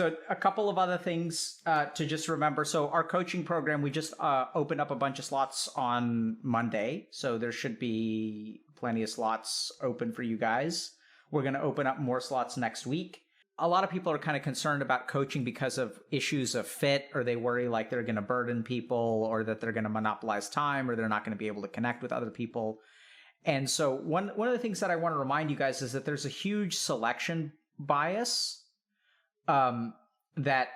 So a couple of other things to just remember. So our coaching program, we just opened up a bunch of slots on Monday. So there should be plenty of slots open for you guys. We're going to open up more slots next week. A lot of people are kind of concerned about coaching because of issues of fit, or they worry like they're going to burden people, or that they're going to monopolize time, or they're not going to be able to connect with other people. And so one of the things that I want to remind you guys is that there's a huge selection bias that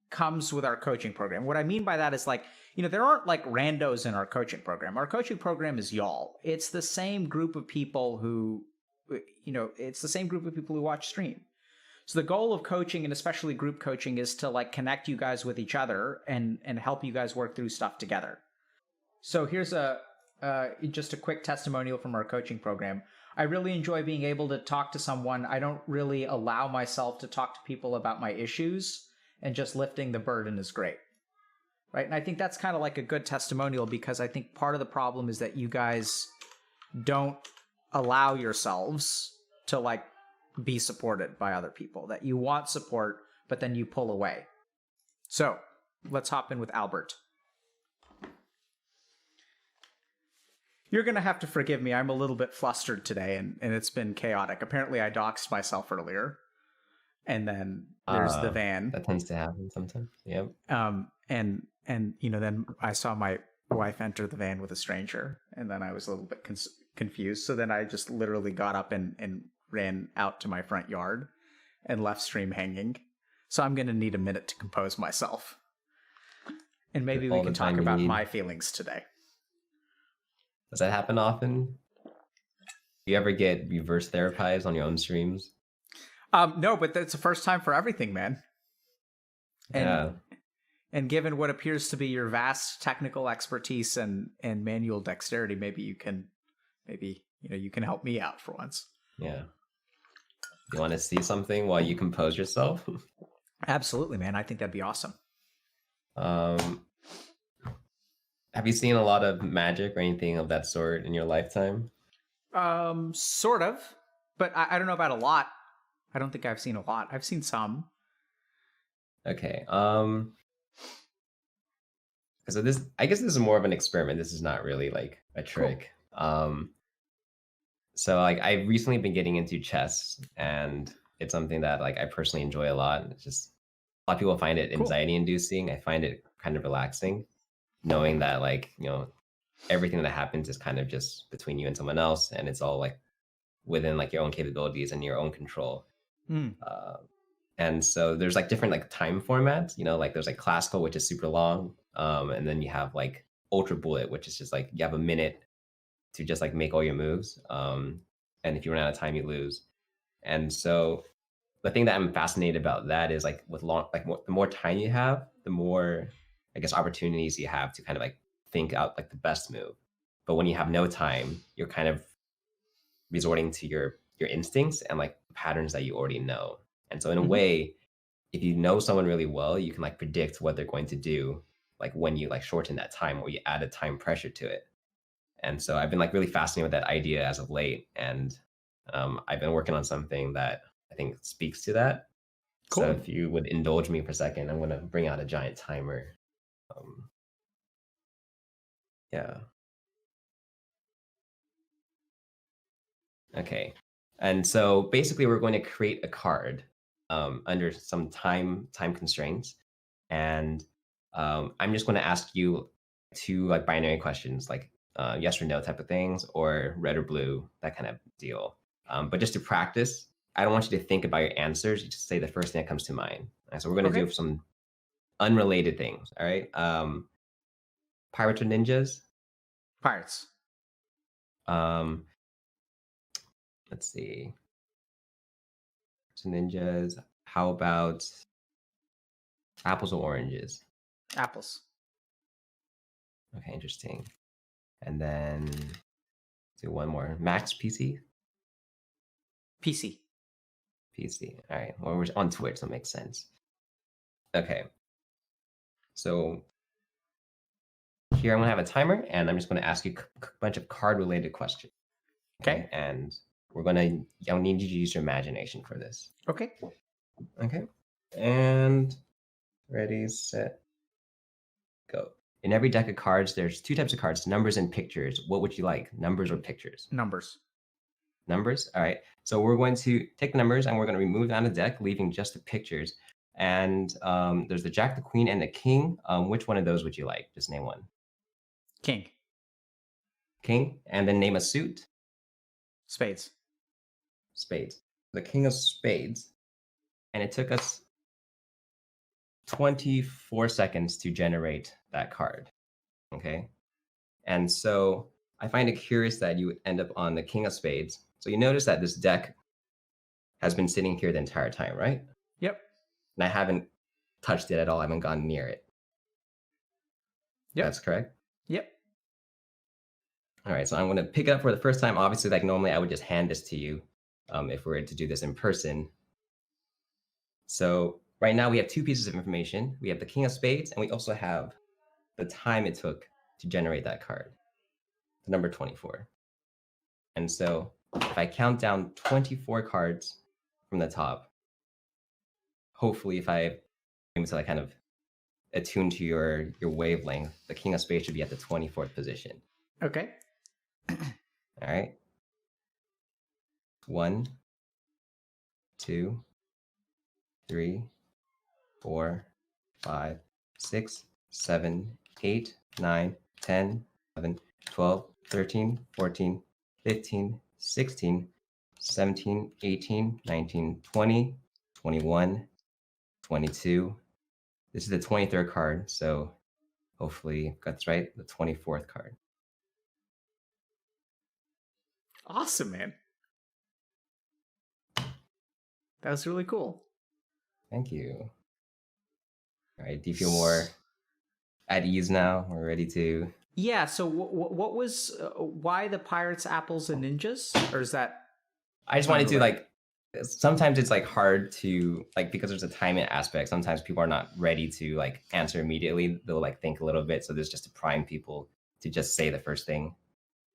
comes with our coaching program. What I mean by that is like, there aren't like randos in our coaching program. Our coaching program is y'all. It's the same group of people who, it's the same group of people who watch stream. So the goal of coaching, and especially group coaching, is to like connect you guys with each other and help you guys work through stuff together. So here's just a quick testimonial from our coaching program. I really enjoy being able to talk to someone. I don't really allow myself to talk to people about my issues, and just lifting the burden is great. Right? And I think that's kind of like a good testimonial, because I think part of the problem is that you guys don't allow yourselves to like be supported by other people, that you want support, but then you pull away. So let's hop in with Albert. You're going to have to forgive me. I'm a little bit flustered today, and it's been chaotic. Apparently, I doxed myself earlier. And then there's the van. That tends to happen sometimes. Yep. And then I saw my wife enter the van with a stranger, and then I was a little bit confused. So then I just literally got up and ran out to my front yard and left stream hanging. So I'm going to need a minute to compose myself. And maybe we can talk about my feelings today. Does that happen often? Do you ever get reverse therapized on your own streams? No, but that's the first time for everything, man. And given what appears to be your vast technical expertise and manual dexterity, maybe you can help me out for once. Yeah. You want to see something while you compose yourself? Absolutely, man. I think that'd be awesome. Have you seen a lot of magic or anything of that sort in your lifetime? Sort of, but I don't know about a lot. I don't think I've seen a lot. I've seen some. Okay. So I guess this is more of an experiment. This is not really like a trick. Cool. So like I've recently been getting into chess, and it's something that like I personally enjoy a lot. It's just a lot of people find it anxiety inducing. I find it kind of relaxing, knowing that like, everything that happens is kind of just between you and someone else, and it's all like within like your own capabilities and your own control. And so there's like different like time formats, like there's like classical, which is super long. And then you have like ultra bullet, which is just like you have a minute to just like make all your moves. And if you run out of time, you lose. And so the thing that I'm fascinated about that is like with the more time you have, the more, I guess, opportunities you have to kind of like think out like the best move. But when you have no time, you're kind of resorting to your instincts and like patterns that you already know. And so in a way, if you know someone really well, you can like predict what they're going to do, like when you like shorten that time or you add a time pressure to it. And so I've been like really fascinated with that idea as of late. And I've been working on something that I think speaks to that. Cool. So if you would indulge me for a second, I'm going to bring out a giant timer. Yeah. Okay. And so basically we're going to create a card under some time constraints. And I'm just going to ask you two like binary questions, like yes or no type of things, or red or blue, that kind of deal. But just to practice, I don't want you to think about your answers. You just say the first thing that comes to mind. And so we're going to do some unrelated things. All right. Pirates or ninjas? Pirates. Let's see. So ninjas. How about apples or oranges? Apples. Okay, interesting. And then do one more. Max PC? PC. PC. All right. Well, we're on Twitch, so it makes sense. Okay. So here I'm going to have a timer, and I'm just going to ask you a bunch of card-related questions. Okay. And I'll need you to use your imagination for this. Okay. Okay. And ready, set, go. In every deck of cards, there's two types of cards, numbers and pictures. What would you like, numbers or pictures? Numbers. Numbers? All right. So we're going to take the numbers and we're going to remove them out of the deck, leaving just the pictures. And there's the Jack, the Queen, and the King. Which one of those would you like? Just name one. King. King, and then name a suit. Spades. Spades. The King of Spades. And it took us 24 seconds to generate that card. Okay. And so I find it curious that you would end up on the King of Spades. So you notice that this deck has been sitting here the entire time, right? Yep. And I haven't touched it at all. I haven't gone near it. Yep. That's correct? Yep. All right, so I'm going to pick it up for the first time. Obviously, like normally I would just hand this to you if we were to do this in person. So right now we have two pieces of information. We have the King of Spades, and we also have the time it took to generate that card, the number 24. And so if I count down 24 cards from the top, hopefully if I'm able to like kind of attune to your wavelength, the King of Spades should be at the 24th position. Okay. All right. 1, 2, 3, 4, 5, 6, 7, 8, 9, 10, 11, 12, 13, 14, 15, 16, 17, 18, 19, 20, 21, 22. This is the 23rd card, so hopefully that's right, the 24th card. Awesome, man. That was really cool. Thank you. All right, do you feel more at ease now? We're ready to... Yeah, so what was... why the pirates, apples, and ninjas? Or is that... I just wanted to, like... Sometimes it's, like, hard to... Like, because there's a timing aspect, sometimes people are not ready to, like, answer immediately. They'll, like, think a little bit. So there's just to prime people to just say the first thing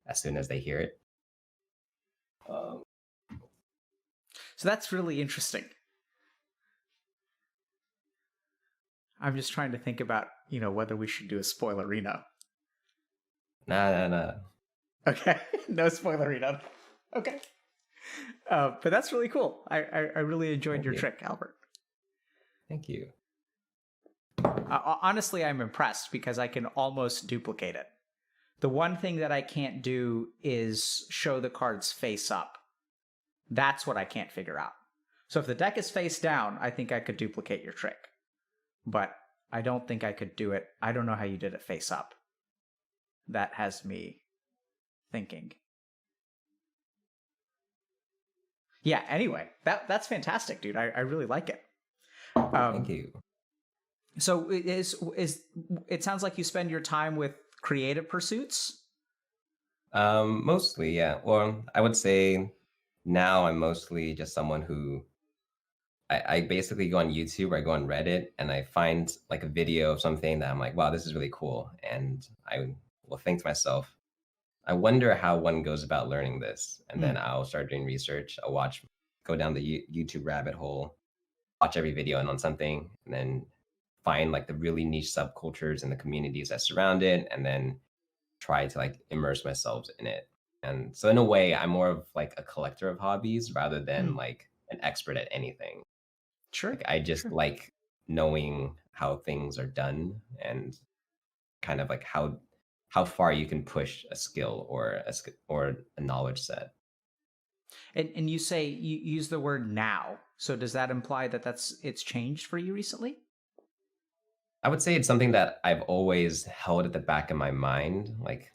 as soon as they hear it. So that's really interesting. I'm just trying to think about, whether we should do a spoilerino. Nah. Okay, no spoilerino. Okay. But that's really cool. I really enjoyed your trick, Albert. Thank you. Honestly, I'm impressed because I can almost duplicate it. The one thing that I can't do is show the cards face up. That's what I can't figure out. So if the deck is face down, I think I could duplicate your trick. But I don't think I could do it. I don't know how you did it face up. That has me thinking. Yeah, anyway, that's fantastic, dude. I really like it. Thank you. So it sounds like you spend your time with creative pursuits? Mostly, yeah. Well, I would say now I'm mostly just someone who I basically go on YouTube or I go on Reddit and I find like a video of something that I'm like, wow, this is really cool. And I will think to myself, I wonder how one goes about learning this. And then I'll start doing research. I'll go down the YouTube rabbit hole, watch every video on something, and then find like the really niche subcultures and the communities that surround it, and then try to like immerse myself in it. And so in a way, I'm more of like a collector of hobbies rather than like an expert at anything. Sure. Like I just like knowing how things are done and kind of like how far you can push a skill or a knowledge set. And you say you use the word now. So does that imply that it's changed for you recently? I would say it's something that I've always held at the back of my mind. Like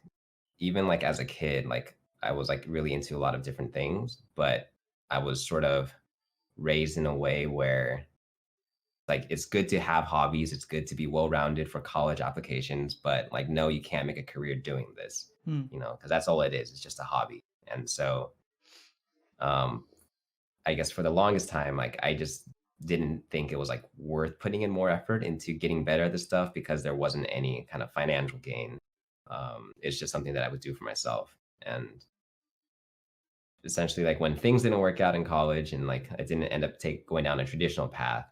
even like as a kid, like I was like really into a lot of different things, but I was sort of raised in a way where like it's good to have hobbies, it's good to be well-rounded for college applications, but like no, you can't make a career doing this, because that's all it is. It's just a hobby. And so I guess for the longest time, like I just didn't think it was like worth putting in more effort into getting better at this stuff because there wasn't any kind of financial gain. It's just something that I would do for myself. And essentially like when things didn't work out in college and like I didn't end up going down a traditional path,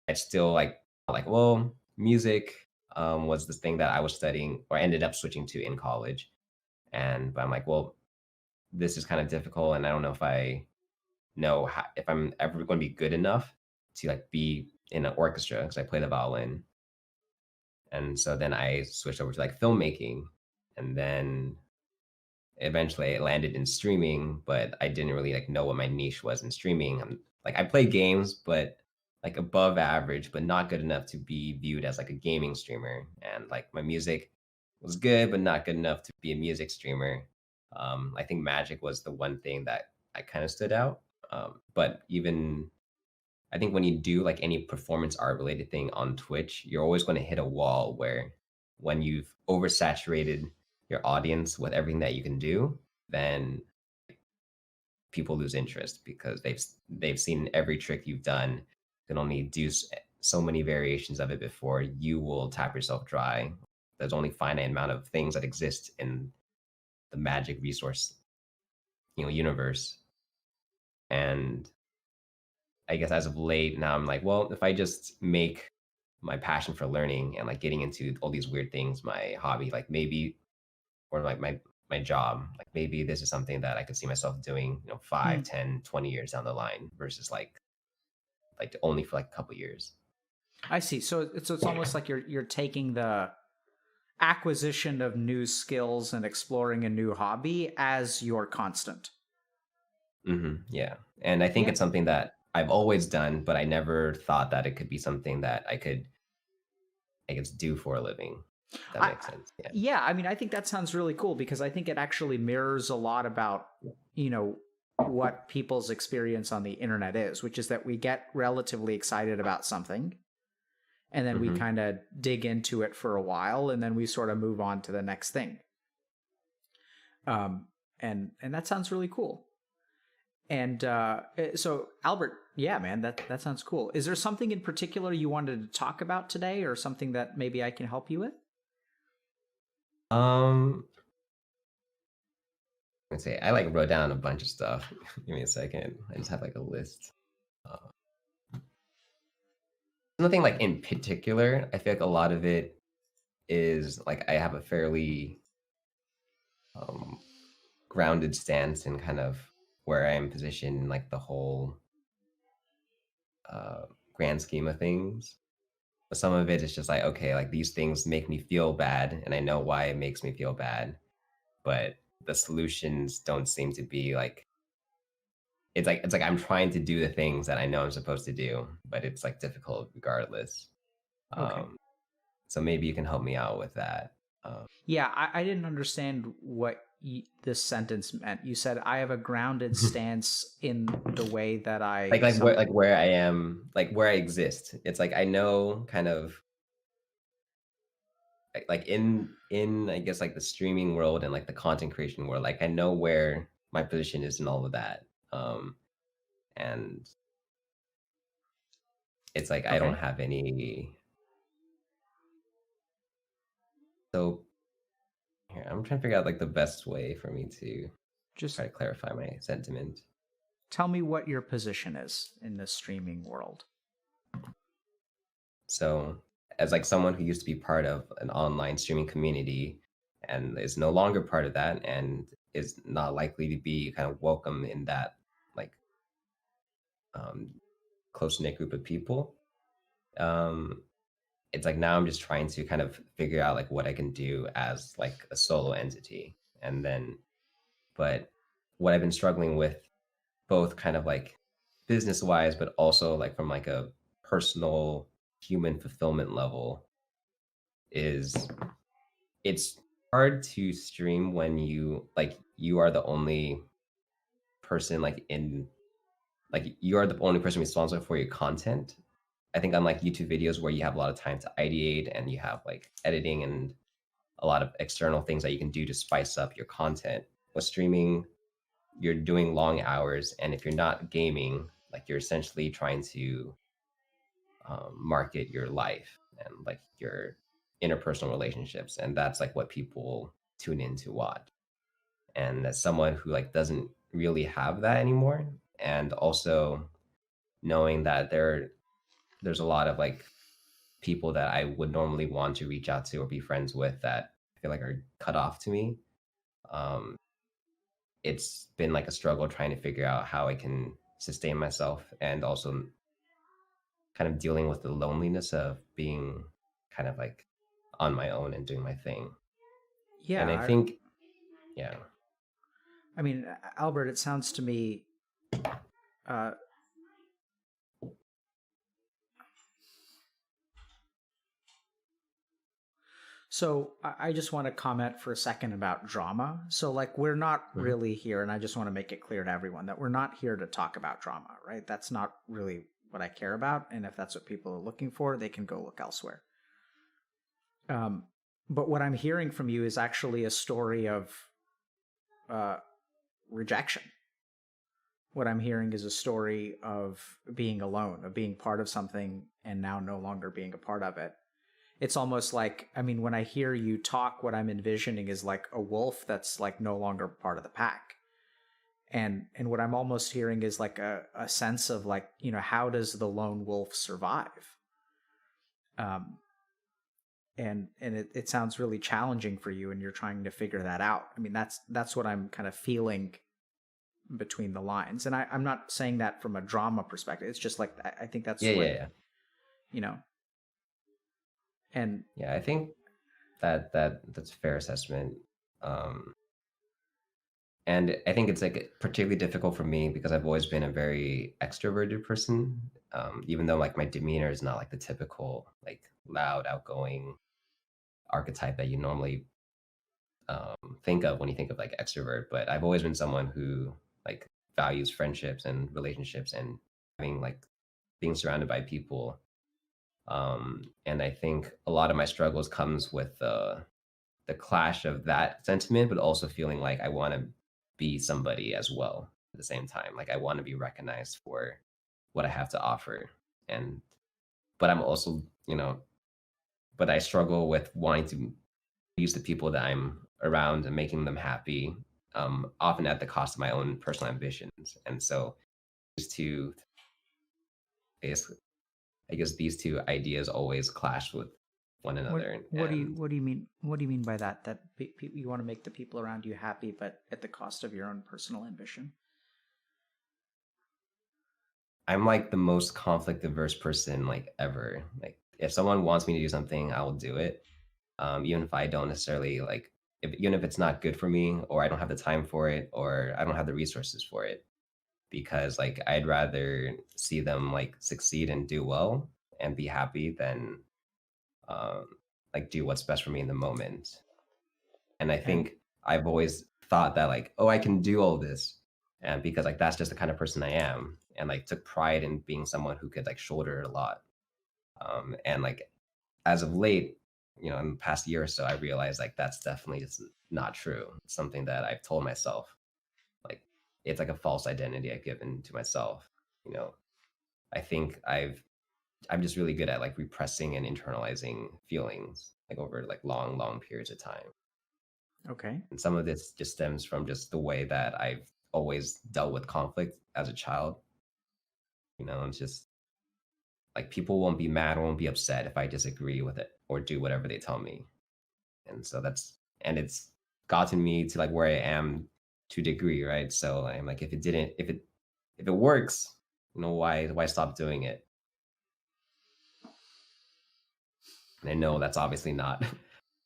I still like, well, music was the thing that I was studying or ended up switching to in college. And but I'm like, well, this is kind of difficult, and I don't know if I know how, if I'm ever going to be good enough to like be in an orchestra because I play the violin. And so then I switched over to like filmmaking, and then eventually it landed in streaming, but I didn't really like know what my niche was in streaming. Like I play games, but like above average, but not good enough to be viewed as like a gaming streamer. And like my music was good, but not good enough to be a music streamer. I think magic was the one thing that I kind of stood out. But even I think when you do like any performance art related thing on Twitch, you're always going to hit a wall where when you've oversaturated your audience with everything that you can do, then people lose interest because they've seen every trick you've done. You can only do so many variations of it before you will tap yourself dry. There's only finite amount of things that exist in the magic resource, universe. And I guess as of late now I'm like, well, if I just make my passion for learning and like getting into all these weird things, my hobby, like maybe, or like my job, like maybe this is something that I could see myself doing, 5, Hmm. 10, 20 years down the line versus like only for like a couple years. I see. So it's almost like you're taking the acquisition of new skills and exploring a new hobby as your constant. Yeah. And I think Yeah. it's something that I've always done, but I never thought that it could be something that I guess, do for a living. If that I makes sense. Yeah. yeah, I mean, I think that sounds really cool because I think it actually mirrors a lot about, you know, what people's experience on the internet is, which is that we get relatively excited about something and then we hmm kind of dig into it for a while and then we sort of move on to the next thing. Um and that sounds really cool. And so Albert, yeah, man, that sounds cool. Is there something in particular you wanted to talk about today or something that maybe I can help you with? Um, let's say I like wrote down a bunch of stuff. Give me a second. I just have like a list. Uh, Nothing like in particular. I feel like a lot of it is like I have a fairly um, grounded stance in kind of where I am positioned in like the whole uh, grand scheme of things. But some of it is just like, okay, like these things make me feel bad, and I know why it makes me feel bad, but the solutions don't seem to be like it's like I'm trying to do the things that I know I'm supposed to do, but it's like difficult regardless. Okay. Um, so maybe you can help me out with that. Um, Yeah, I didn't understand what this sentence meant. You said I have a grounded stance in the way that I like where I am, like where I exist. It's like I know kind of like in I guess like the streaming world and like the content creation world. Like I know where my position is in all of that. And it's like I don't okay. have any. So here, I'm trying to figure out like the best way for me to Just try to clarify my sentiment. tell me what your position is in the streaming world. So, as like someone who used to be part of an online streaming community and is no longer part of that and is not likely to be kind of welcome in that like um, close knit group of people, um, it's like now I'm just trying to kind of figure out like what I can do as like a solo entity, and then but what I've been struggling with both kind of like business wise, but also like from like a personal human fulfillment level is it's hard to stream when you are the only person like you are the only person responsible for your content. I think unlike YouTube videos where you have a lot of time to ideate and you have like editing and a lot of external things that you can do to spice up your content, with streaming you're doing long hours, and if you're not gaming, like you're essentially trying to market your life and like your interpersonal relationships, and that's like what people tune in to watch. And as someone who like doesn't really have that anymore. And also knowing that there's a lot of like people that I would normally want to reach out to or be friends with that I feel like are cut off to me. Um, it's been like a struggle trying to figure out how I can sustain myself and also kind of dealing with the loneliness of being kind of like on my own and doing my thing. Yeah, And I think, yeah, I mean, Albert, it sounds to me. Uh, So I just want to comment for a second about drama. So like we're not mhm. really here, and I just want to make it clear to everyone that we're not here to talk about drama, right? That's not really what I care about. And if that's what people are looking for, they can go look elsewhere. Um, but what I'm hearing from you is actually a story of uh, rejection. What I'm hearing is a story of being alone, of being part of something and now no longer being a part of it. It's almost like, I mean, when I hear you talk, what I'm envisioning is like a wolf that's like no longer part of the pack. And what I'm almost hearing is like a sense of like, you know, how does the lone wolf survive? Um, and it sounds really challenging for you, and you're trying to figure that out. I mean, that's what I'm kind of feeling between the lines. And I'm not saying that from a drama perspective. It's just like I think that's Yeah, what, yeah, yeah. you know, and Yeah, I think that's a fair assessment. Um, and I think it's like particularly difficult for me because I've always been a very extroverted person. Even though like my demeanor is not like the typical like loud, outgoing archetype that you normally think of when you think of like extrovert, but I've always been someone who like values friendships and relationships and having like being surrounded by people. And I think a lot of my struggles comes with the clash of that sentiment, but also feeling like I want to be somebody as well at the same time. Like I want to be recognized for what I have to offer. And but I'm also, but I struggle with wanting to use the people that I'm around and making them happy, often at the cost of my own personal ambitions. And so these two, basically, I guess these two ideas always clash with one another. And what do you mean? What do you mean by that? That you want to make the people around you happy, but at the cost of your own personal ambition? I'm like the most conflict averse person like ever. Like if someone wants me to do something, I will do it. Even if I don't necessarily like, even if it's not good for me, or I don't have the time for it, or I don't have the resources for it, because like I'd rather see them like succeed and do well and be happy than um, like do what's best for me in the moment. And I And think I've always thought that like, oh, I can do all this, and because like that's just the kind of person I am, and like took pride in being someone who could like shoulder it a lot. And like as of late, in the past year or so, I realized like that's definitely just not true. It's something that I've told myself. Like it's like a false identity I've given to myself. You know, I think I'm just really good at like repressing and internalizing feelings like over like long, long periods of time. okay, And some of this just stems from just the way that I've always dealt with conflict as a child. It's just like people won't be mad or won't be upset if I disagree with it or do whatever they tell me. And so it's gotten me to like where I am to a degree, right? So I'm like, if it works, why stop doing it? And I know that's obviously not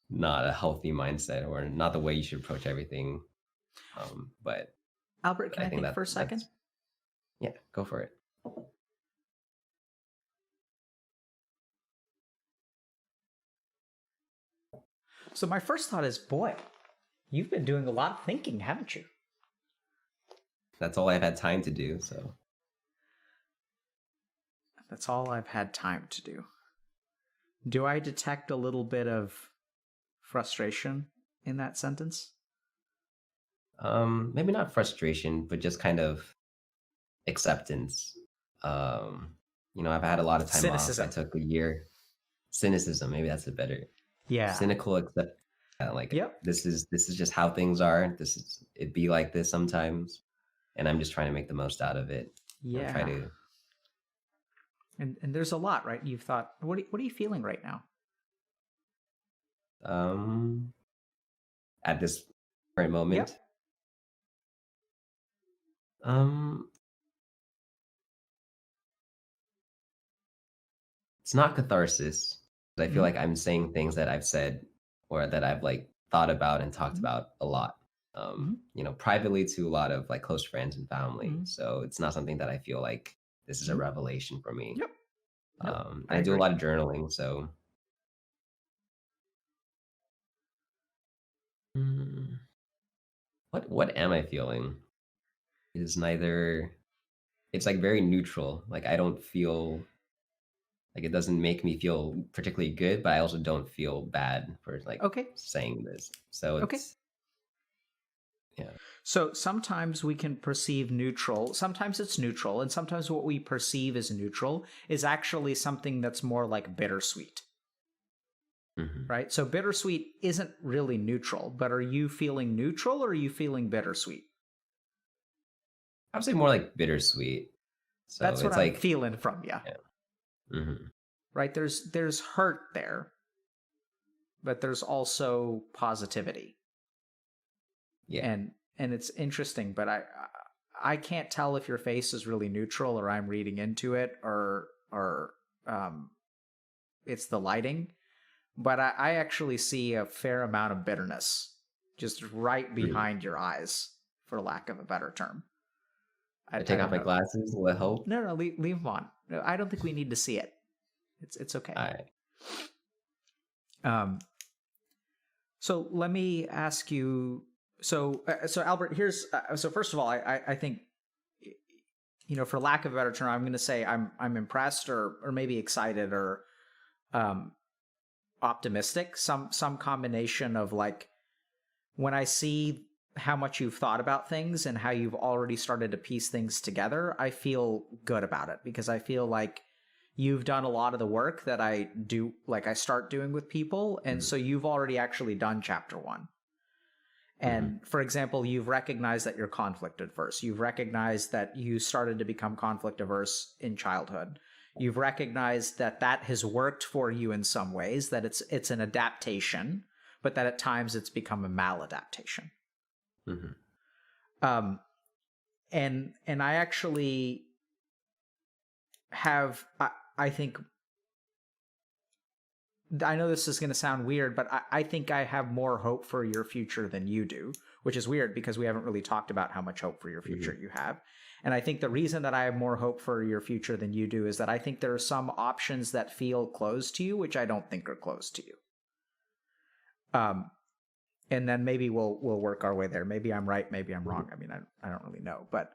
not a healthy mindset or not the way you should approach everything. But Albert, can I I think think for a second? that's yeah, go for it. So my first thought is, boy, you've been doing a lot of thinking, haven't you? That's all I've had time to do. So That's all I've had time to do. Do I detect a little bit of frustration in that sentence? maybe not frustration, but just kind of acceptance. Um, I've had a lot of time off. I Cynicism. took a year. Cynicism, maybe that's a better Yeah. cynical accept. Like Yep. this is just how things are. This is it be like this sometimes. and I'm just trying to make the most out of it. Try Yeah. to. And there's a lot, right? You've thought, what are you feeling right now? At this current moment. Yep. It's not catharsis. I feel Mhm. like I'm saying things that I've said or that I've like thought about and talked Mhm. about a lot. Mhm. Privately to a lot of like close friends and family. Mhm. So it's not something that I feel like this is a Mhm. revelation for me. Yep. Yep. I I do a agree. lot of journaling, so Mm, what am I feeling? It is neither. It's like very neutral. Like I don't feel like it doesn't make me feel particularly good, but I also don't feel bad for like Okay. saying this. So Okay. it's yeah. So sometimes we can perceive neutral, sometimes it's neutral, and sometimes what we perceive as neutral is actually something that's more like bittersweet, Mhm. right? So bittersweet isn't really neutral, but are you feeling neutral or are you feeling bittersweet? I would say more like bittersweet. So That's what it's I'm like feeling from you, yeah. Mhm. right? There's hurt there, but there's also positivity. Yeah. And it's interesting, but I can't tell if your face is really neutral or I'm reading into it or um it's the lighting, but I actually see a fair amount of bitterness just right Mm. behind your eyes, for lack of a better term. I I take off don't my know. glasses, will it help? No, leave them on. No, I don't think we need to see it. It's okay. Alright. Um, so let me ask you. So Albert, here's so first of all, I think, for lack of a better term, I'm going to say I'm impressed or maybe excited or um, optimistic. Some combination of like when I see how much you've thought about things and how you've already started to piece things together, I feel good about it because I feel like you've done a lot of the work that I do, like I start doing with people. And Mhm. so you've already actually done chapter one. Mhm. And for example, you've recognized that you're conflict adverse. You've recognized that you started to become conflict averse in childhood. You've recognized that that has worked for you in some ways, that it's an adaptation, but that at times it's become a maladaptation. Mhm. Um, and I actually have I think I know this is going to sound weird, but I think I have more hope for your future than you do, which is weird because we haven't really talked about how much hope for your future Mhm. you have. And I think the reason that I have more hope for your future than you do is that I think there are some options that feel closed to you, which I don't think are closed to you. Um, and then maybe we'll work our way there. Maybe I'm right, maybe I'm Mhm. wrong. I mean, I don't really know, but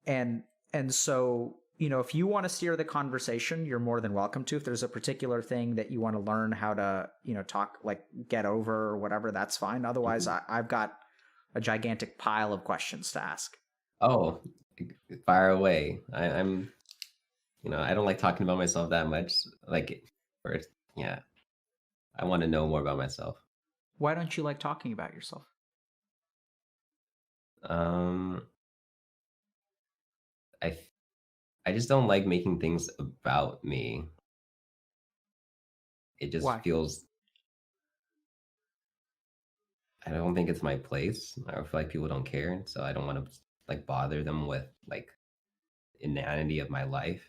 and and so if you want to steer the conversation, you're more than welcome to. If there's a particular thing that you want to learn how to talk, like get over or whatever, that's fine. Otherwise, Mhm. I've got a gigantic pile of questions to ask. Oh, fire away. I'm I don't like talking about myself that much. Like or yeah. I want to know more about myself. Why don't you like talking about yourself? Um, I f- I just don't like making things about me. It just Why? feels I don't think it's my place. I feel like people don't care, so I don't want to like bother them with like inanity of my life.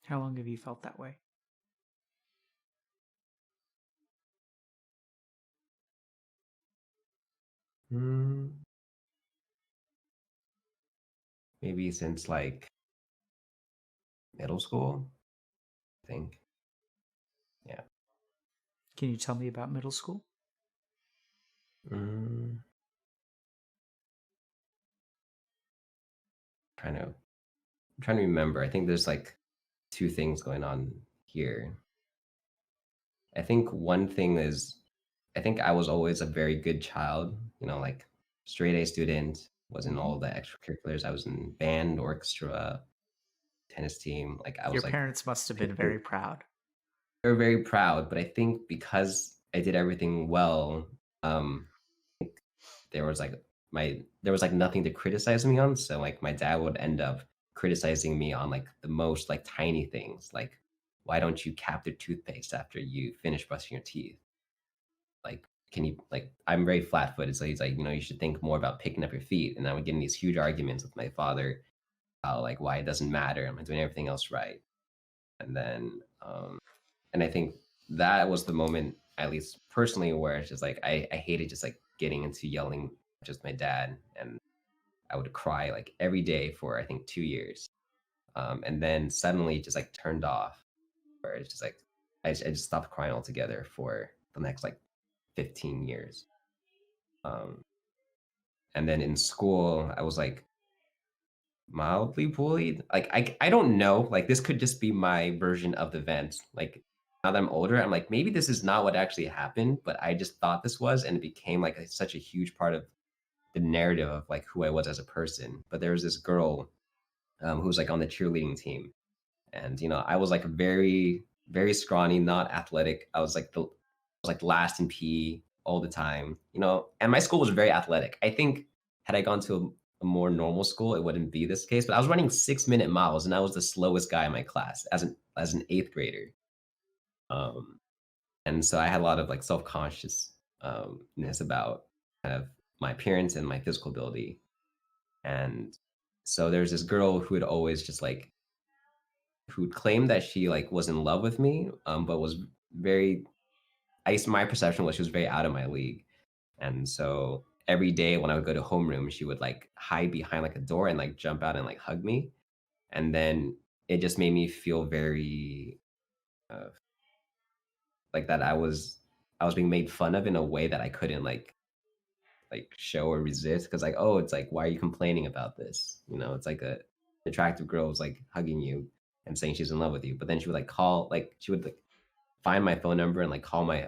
How long have you felt that way? Hmm, maybe since like middle school, I think. Yeah. Can you tell me about middle school? Mm, trying to I'm trying to remember. I think there's like two things going on here. I think one thing is I think I was always a very good child, like straight A student, was in Mhm. all the extracurriculars. I was in band, orchestra, tennis team. Like I Your was like parents must have been picked it. very proud. they were very proud, but I think because I did everything well, um, there was like there was like nothing to criticize me on. So like my dad would end up criticizing me on like the most like tiny things, like why don't you cap the toothpaste after you finish brushing your teeth? Like, can you like I'm very flat footed, so he's like, you should think more about picking up your feet. And I would get in these huge arguments with my father about like why it doesn't matter. Am I doing everything else right? And then and I think that was the moment, at least personally, where it's just like I hated just like getting into yelling just my dad, and I would cry like every day for I think 2 years, and then suddenly it just like turned off, where it's just like I just stopped crying altogether for the next like 15 years, um, and then in school I was like mildly bullied. Like I don't know. Like this could just be my version of the event. Like now that I'm older, I'm like maybe this is not what actually happened, but I just thought this was, and it became like such a huge part of the narrative of like who I was as a person. But there was this girl who was like on the cheerleading team, and I was like very scrawny, not athletic. I was like last in PE all the time. And my school was very athletic. I think had I gone to a more normal school, it wouldn't be this case. But I was running 6-minute miles, and I was the slowest guy in my class as an eighth grader. Um, and so I had a lot of like self consciousness about kind of my appearance and my physical ability. And so there's this girl who would always just like who claimed that she like was in love with me, but was very. I guess my perception was she was very out of my league, and so every day when I would go to homeroom, she would like hide behind like a door and like jump out and like hug me, and then it just made me feel very uh, like that I was being made fun of in a way that I couldn't like show or resist because like it's like why are you complaining about this? It's like a attractive girl is like hugging you and saying she's in love with you, but then she would like call like she would like find my phone number and like call my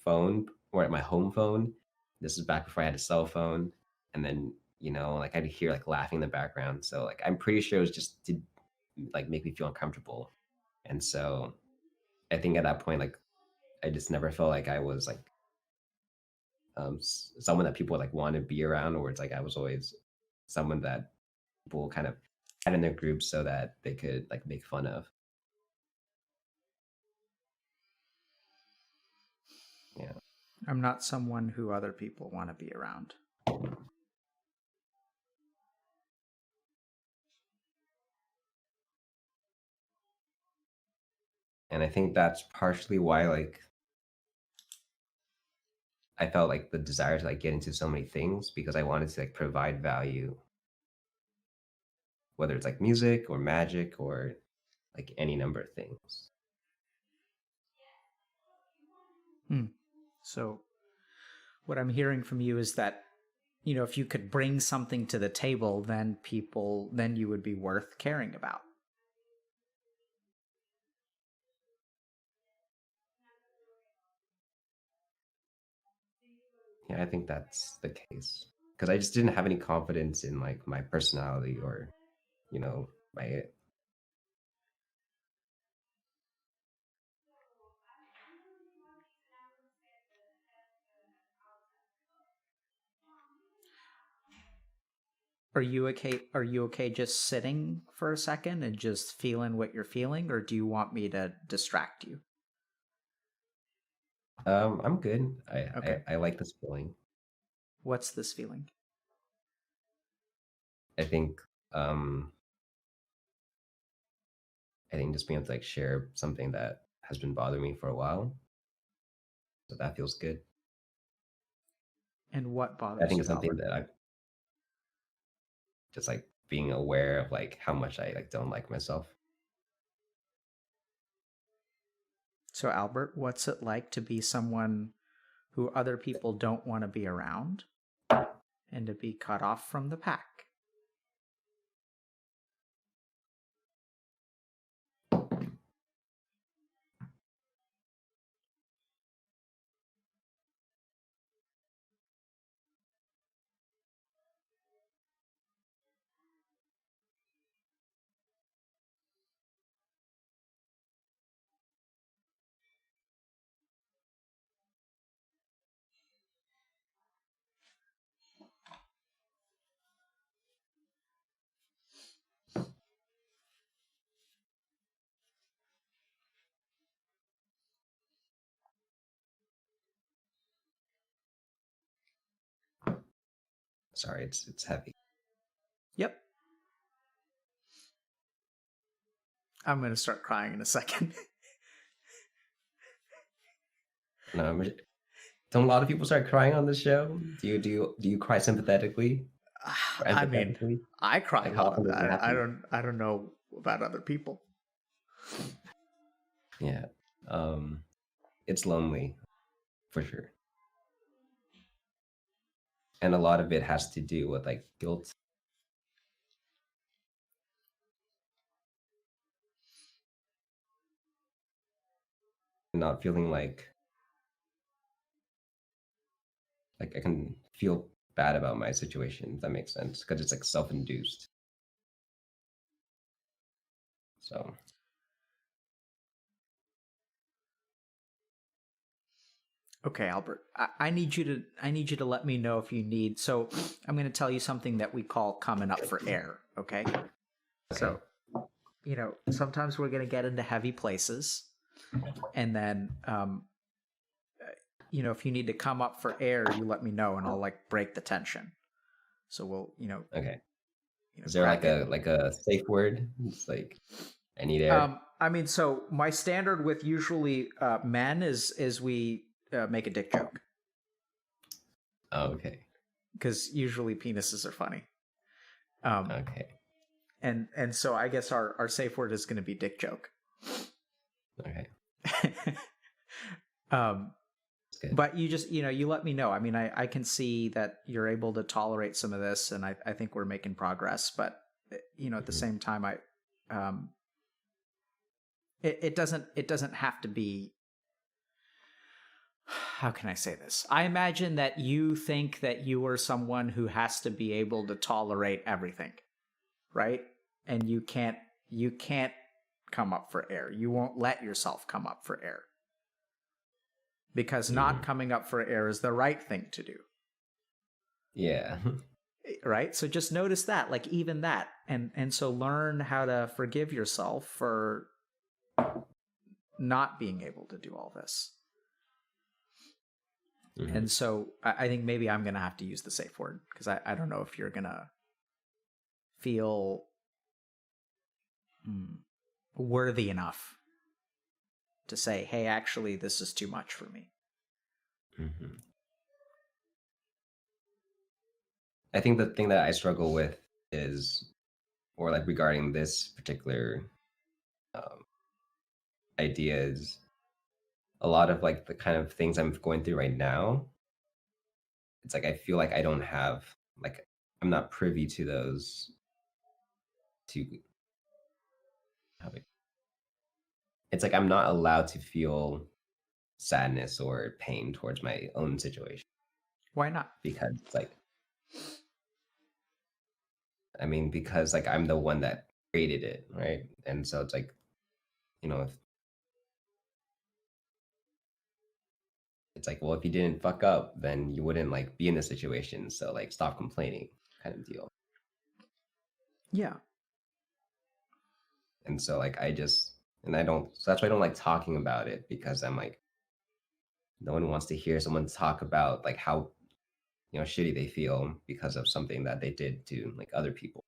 phone or my home phone. This is back before I had a cell phone, and then like I'd hear like laughing in the background. So like I'm pretty sure it was just to like make me feel uncomfortable, and so I think at that point like I just never felt like I was like someone that people like want to be around, or it's like I was always someone that people kind of had in their groups so that they could like make fun of. Yeah. I'm not someone who other people want to be around. And I think that's partially why like I felt like the desire to like get into so many things because I wanted to like provide value, whether it's like music or magic or like any number of things. Hmm. So, what I'm hearing from you is that, if you could bring something to the table, then you would be worth caring about. Yeah, I think that's the case because I just didn't have any confidence in like my personality or my. Are you okay just sitting for a second and just feeling what you're feeling, or do you want me to distract you? I'm good. I, Okay. I I like this feeling. What's this feeling? I think um I think just being able to like share something that has been bothering me for a while, so that feels good. And what I bothers think you, it's something Albert? that I just like being aware of like how much I like don't like myself. So, Albert, what's it like to be someone who other people don't want to be around and to be cut off from the pack? Sorry, it's heavy. Yep. I'm going to start crying in a second. No, don't a lot of people start crying on this show? Do you cry sympathetically or I mean, empathetically? I cry Like a how lot. often does it I don't know about other people. Yeah. It's lonely for sure. And a lot of it has to do with like guilt. Not feeling like I can feel bad about my situation, if that makes sense. Because it's like self-induced. So Okay, Albert. I need you to let me know if you need. So I'm going to tell you something that we call coming up for air. Okay. So, sometimes we're going to get into heavy places, and then, if you need to come up for air, you let me know, and I'll like break the tension. So we'll, okay. Is there like a safe word? It's like I need air. I mean, so my standard with usually men is we make a dick joke. Oh, okay. Because usually penises are funny. Okay. And so I guess our safe word is going to be dick joke. Okay. But you just, you let me know. I mean, I can see that you're able to tolerate some of this, and I think we're making progress. But at the same time, it doesn't have to be. How can I say this? I imagine that you think that you are someone who has to be able to tolerate everything, right? And you can't come up for air. You won't let yourself come up for air. Because not coming up for air is the right thing to do. Yeah. Right? So just notice that, like even that. And so learn how to forgive yourself for not being able to do all this. Mm-hmm. And so I think maybe I'm going to have to use the safe word because I don't know if you're going to feel worthy enough to say, hey, actually, this is too much for me. Mm-hmm. I think the thing that I struggle with is, or like regarding this particular idea is a lot of like the kind of things I'm going through right now. It's like I feel like I don't have, like I'm not privy to those it's like I'm not allowed to feel sadness or pain towards my own situation. Why not? Because it's like, I mean, because like I'm the one that created it, right? And so it's like, if it's like, well, if you didn't fuck up, then you wouldn't like be in this situation. So like, stop complaining, kind of deal. Yeah. And so like, I don't. So that's why I don't like talking about it, because I'm like, no one wants to hear someone talk about like how shitty they feel because of something that they did to like other people.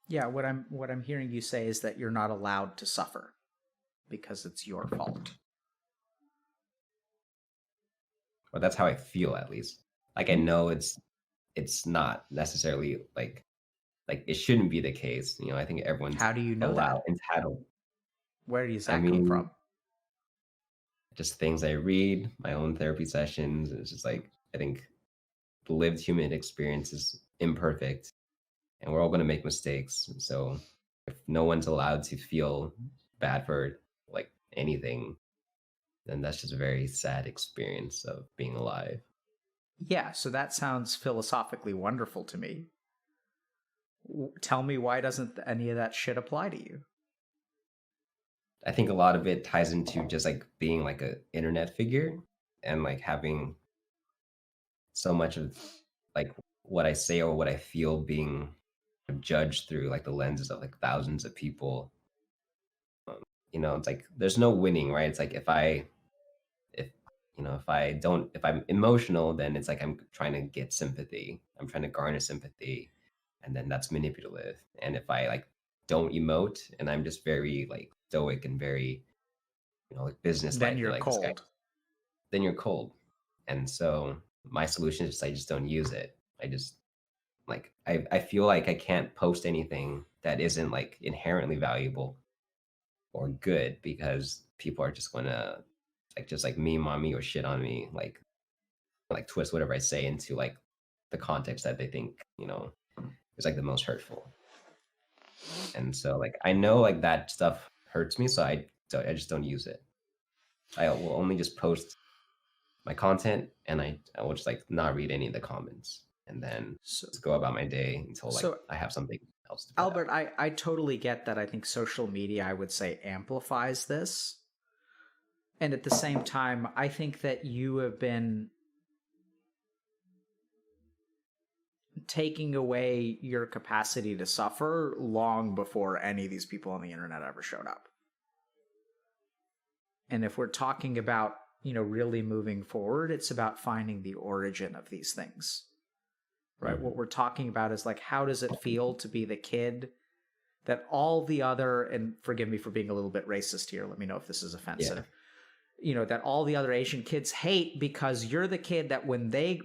Yeah, what I'm hearing you say is that you're not allowed to suffer because it's your fault. Well, that's how I feel, at least. Like I know it's not necessarily like it shouldn't be the case. I think everyone's how do you know that? Entitled. Where does that come from? Just things I read, my own therapy sessions. It's just like I think the lived human experience is imperfect, and we're all going to make mistakes. So if no one's allowed to feel bad for like anything, then that's just a very sad experience of being alive. Yeah, so that sounds philosophically wonderful to me. Tell me, why doesn't any of that shit apply to you? I think a lot of it ties into just like being like a internet figure and like having so much of like what I say or what I feel being judged through like the lenses of like thousands of people. It's like there's no winning, right? It's like if if I'm emotional, then it's like I'm trying to get sympathy. I'm trying to garner sympathy, and then that's manipulative. And if I like don't emote and I'm just very like stoic and very, like Then business-like, you're you're like this guy, cold. then you're cold. And so my solution is just I just don't use it. I just like I feel like I can't post anything that isn't like inherently valuable or good because people are just gonna like just like meme on me or shit on me, like twist whatever I say into like the context that they think, is like the most hurtful. And so like I know like that stuff hurts me, so I just don't use it. I will only just post my content and I will just like not read any of the comments and then So, just go about my day until like so I have something else to put Albert, out. I totally get that. I think social media, I would say, amplifies this. And at the same time, I think that you have been taking away your capacity to suffer long before any of these people on the internet ever showed up. And if we're talking about, really moving forward, it's about finding the origin of these things, right? What we're talking about is like, how does it feel to be the kid that all the other, and forgive me for being a little bit racist here, let me know if this is offensive, that all the other Asian kids hate because you're the kid that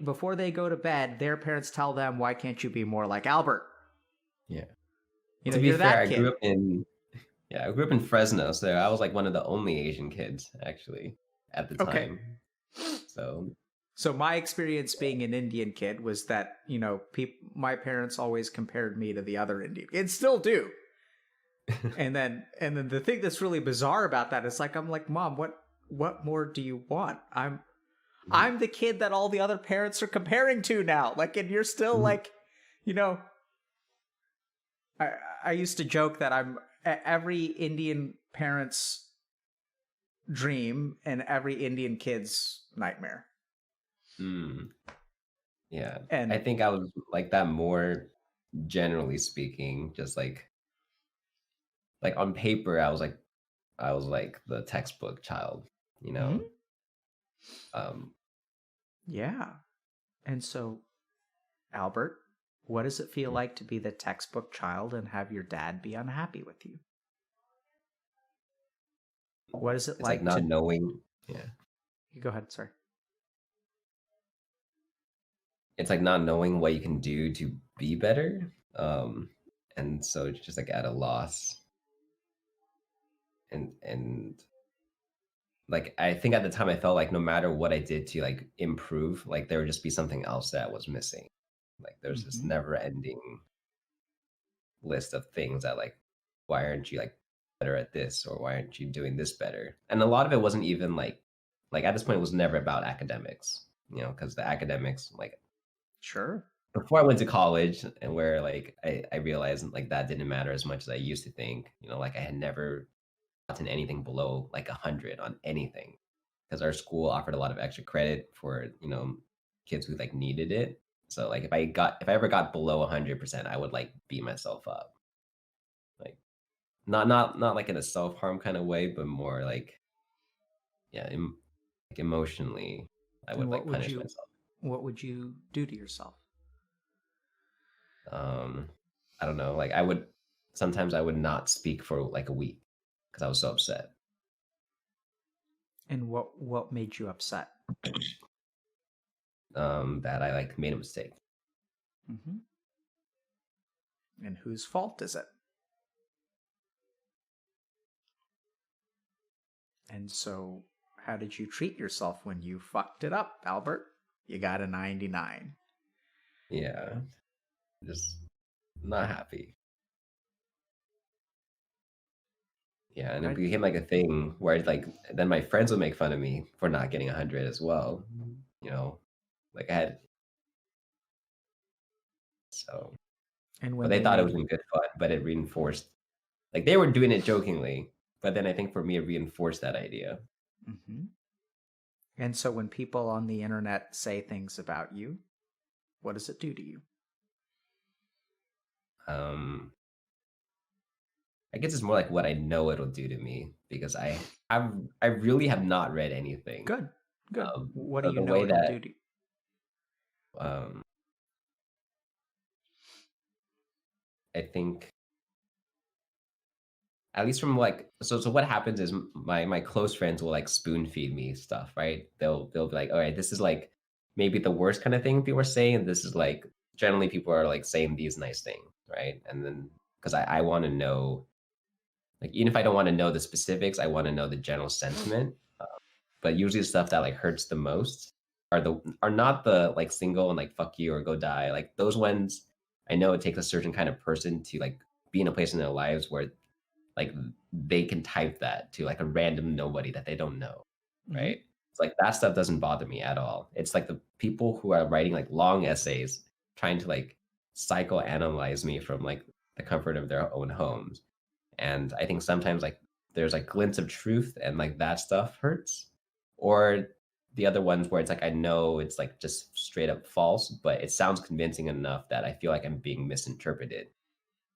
before they go to bed, their parents tell them, why can't you be more like Albert? Yeah. To be be you're fair, that I kid. I grew up in Fresno, so I was like one of the only Asian kids actually at the Okay. time. So my experience being an Indian kid was that, my parents always compared me to the other Indian kids, still do. and then the thing that's really bizarre about that is like, I'm like, Mom, what more do you want? I'm the kid that all the other parents are comparing to now. Like, and you're still like, I used to joke that I'm every Indian parent's dream and every Indian kid's nightmare. Yeah. And I think I was like that more generally speaking, just like on paper, I was like the textbook child, you know. Um, yeah. And so, Albert, what does it feel like to be the textbook child and have your dad be unhappy with you? What is it it's like like not to... knowing. Yeah. Go ahead, sorry. It's like not knowing what you can do to be better. And so it's just like at a loss. And like I think at the time I felt like no matter what I did to like improve, like there would just be something else that was missing. Like there's this never ending list of things that like, why aren't you like better at this, or why aren't you doing this better? And a lot of it wasn't even like at this point it was never about academics, because the academics, like Sure. before I went to college, and where like I realized like that didn't matter as much as I used to think, like I had never gotten anything below like 100 on anything, because our school offered a lot of extra credit for kids who like needed it. So like if I ever got below 100%, I would like beat myself up, like not like in a self-harm kind of way, but more like, yeah, like emotionally I And would like punish myself. what would you do to yourself? I don't know, like sometimes I would not speak for like a week because I was so upset. And what made you upset? That I like made a mistake. And whose fault is it? And so, how did you treat yourself when you fucked it up, Albert? You got a 99. Yeah, just not happy. Yeah, and it became like a thing where like then my friends would make fun of me for not getting 100 as well. Like I had so, And but when they they thought it made was in good fun, but it reinforced, like they were doing it jokingly, but then I think for me it reinforced that idea. And so when people on the internet say things about you, what does it do to you? I guess it's more like what I know it'll do to me, because I really have not read anything. Good. Good. What do So you the know way it'll that do to you? um, I think, at least from like, so what happens is my close friends will like spoon feed me stuff, right? They'll be like, all right, this is like maybe the worst kind of thing people are saying. And this is like generally people are like saying these nice things, right? And then because I want to know, like, even if I don't want to know the specifics, I want to know the general sentiment. But usually the stuff that like hurts the most are not the like single and like fuck you or go die. Like those ones, I know it takes a certain kind of person to like be in a place in their lives where like they can type that to like a random nobody that they don't know, Mm-hmm. right? It's like that stuff doesn't bother me at all. It's like the people who are writing like long essays trying to like psychoanalyze me from like the comfort of their own homes. And I think sometimes like there's like glints of truth and like that stuff hurts. Or the other ones where it's like I know it's like just straight up false, but it sounds convincing enough that I feel like I'm being misinterpreted.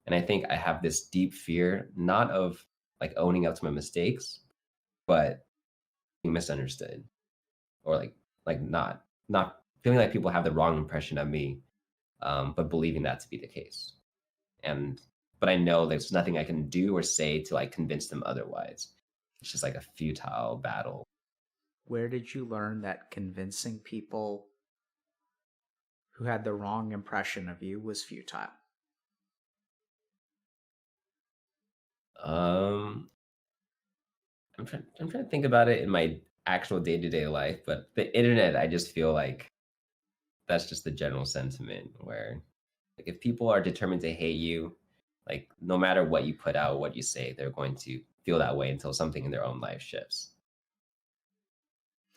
And I think I have this deep fear, not of like owning up to my mistakes, but being misunderstood or like not feeling like people have the wrong impression of me, but believing that to be the case. And but I know there's nothing I can do or say to like convince them otherwise. It's just like a futile battle. Where did you learn that convincing people who had the wrong impression of you was futile? Um, I'm trying to think about it in my actual day to day life, but the internet, I just feel like that's just the general sentiment where like, if people are determined to hate you, like no matter what you put out, what you say, they're going to feel that way until something in their own life shifts.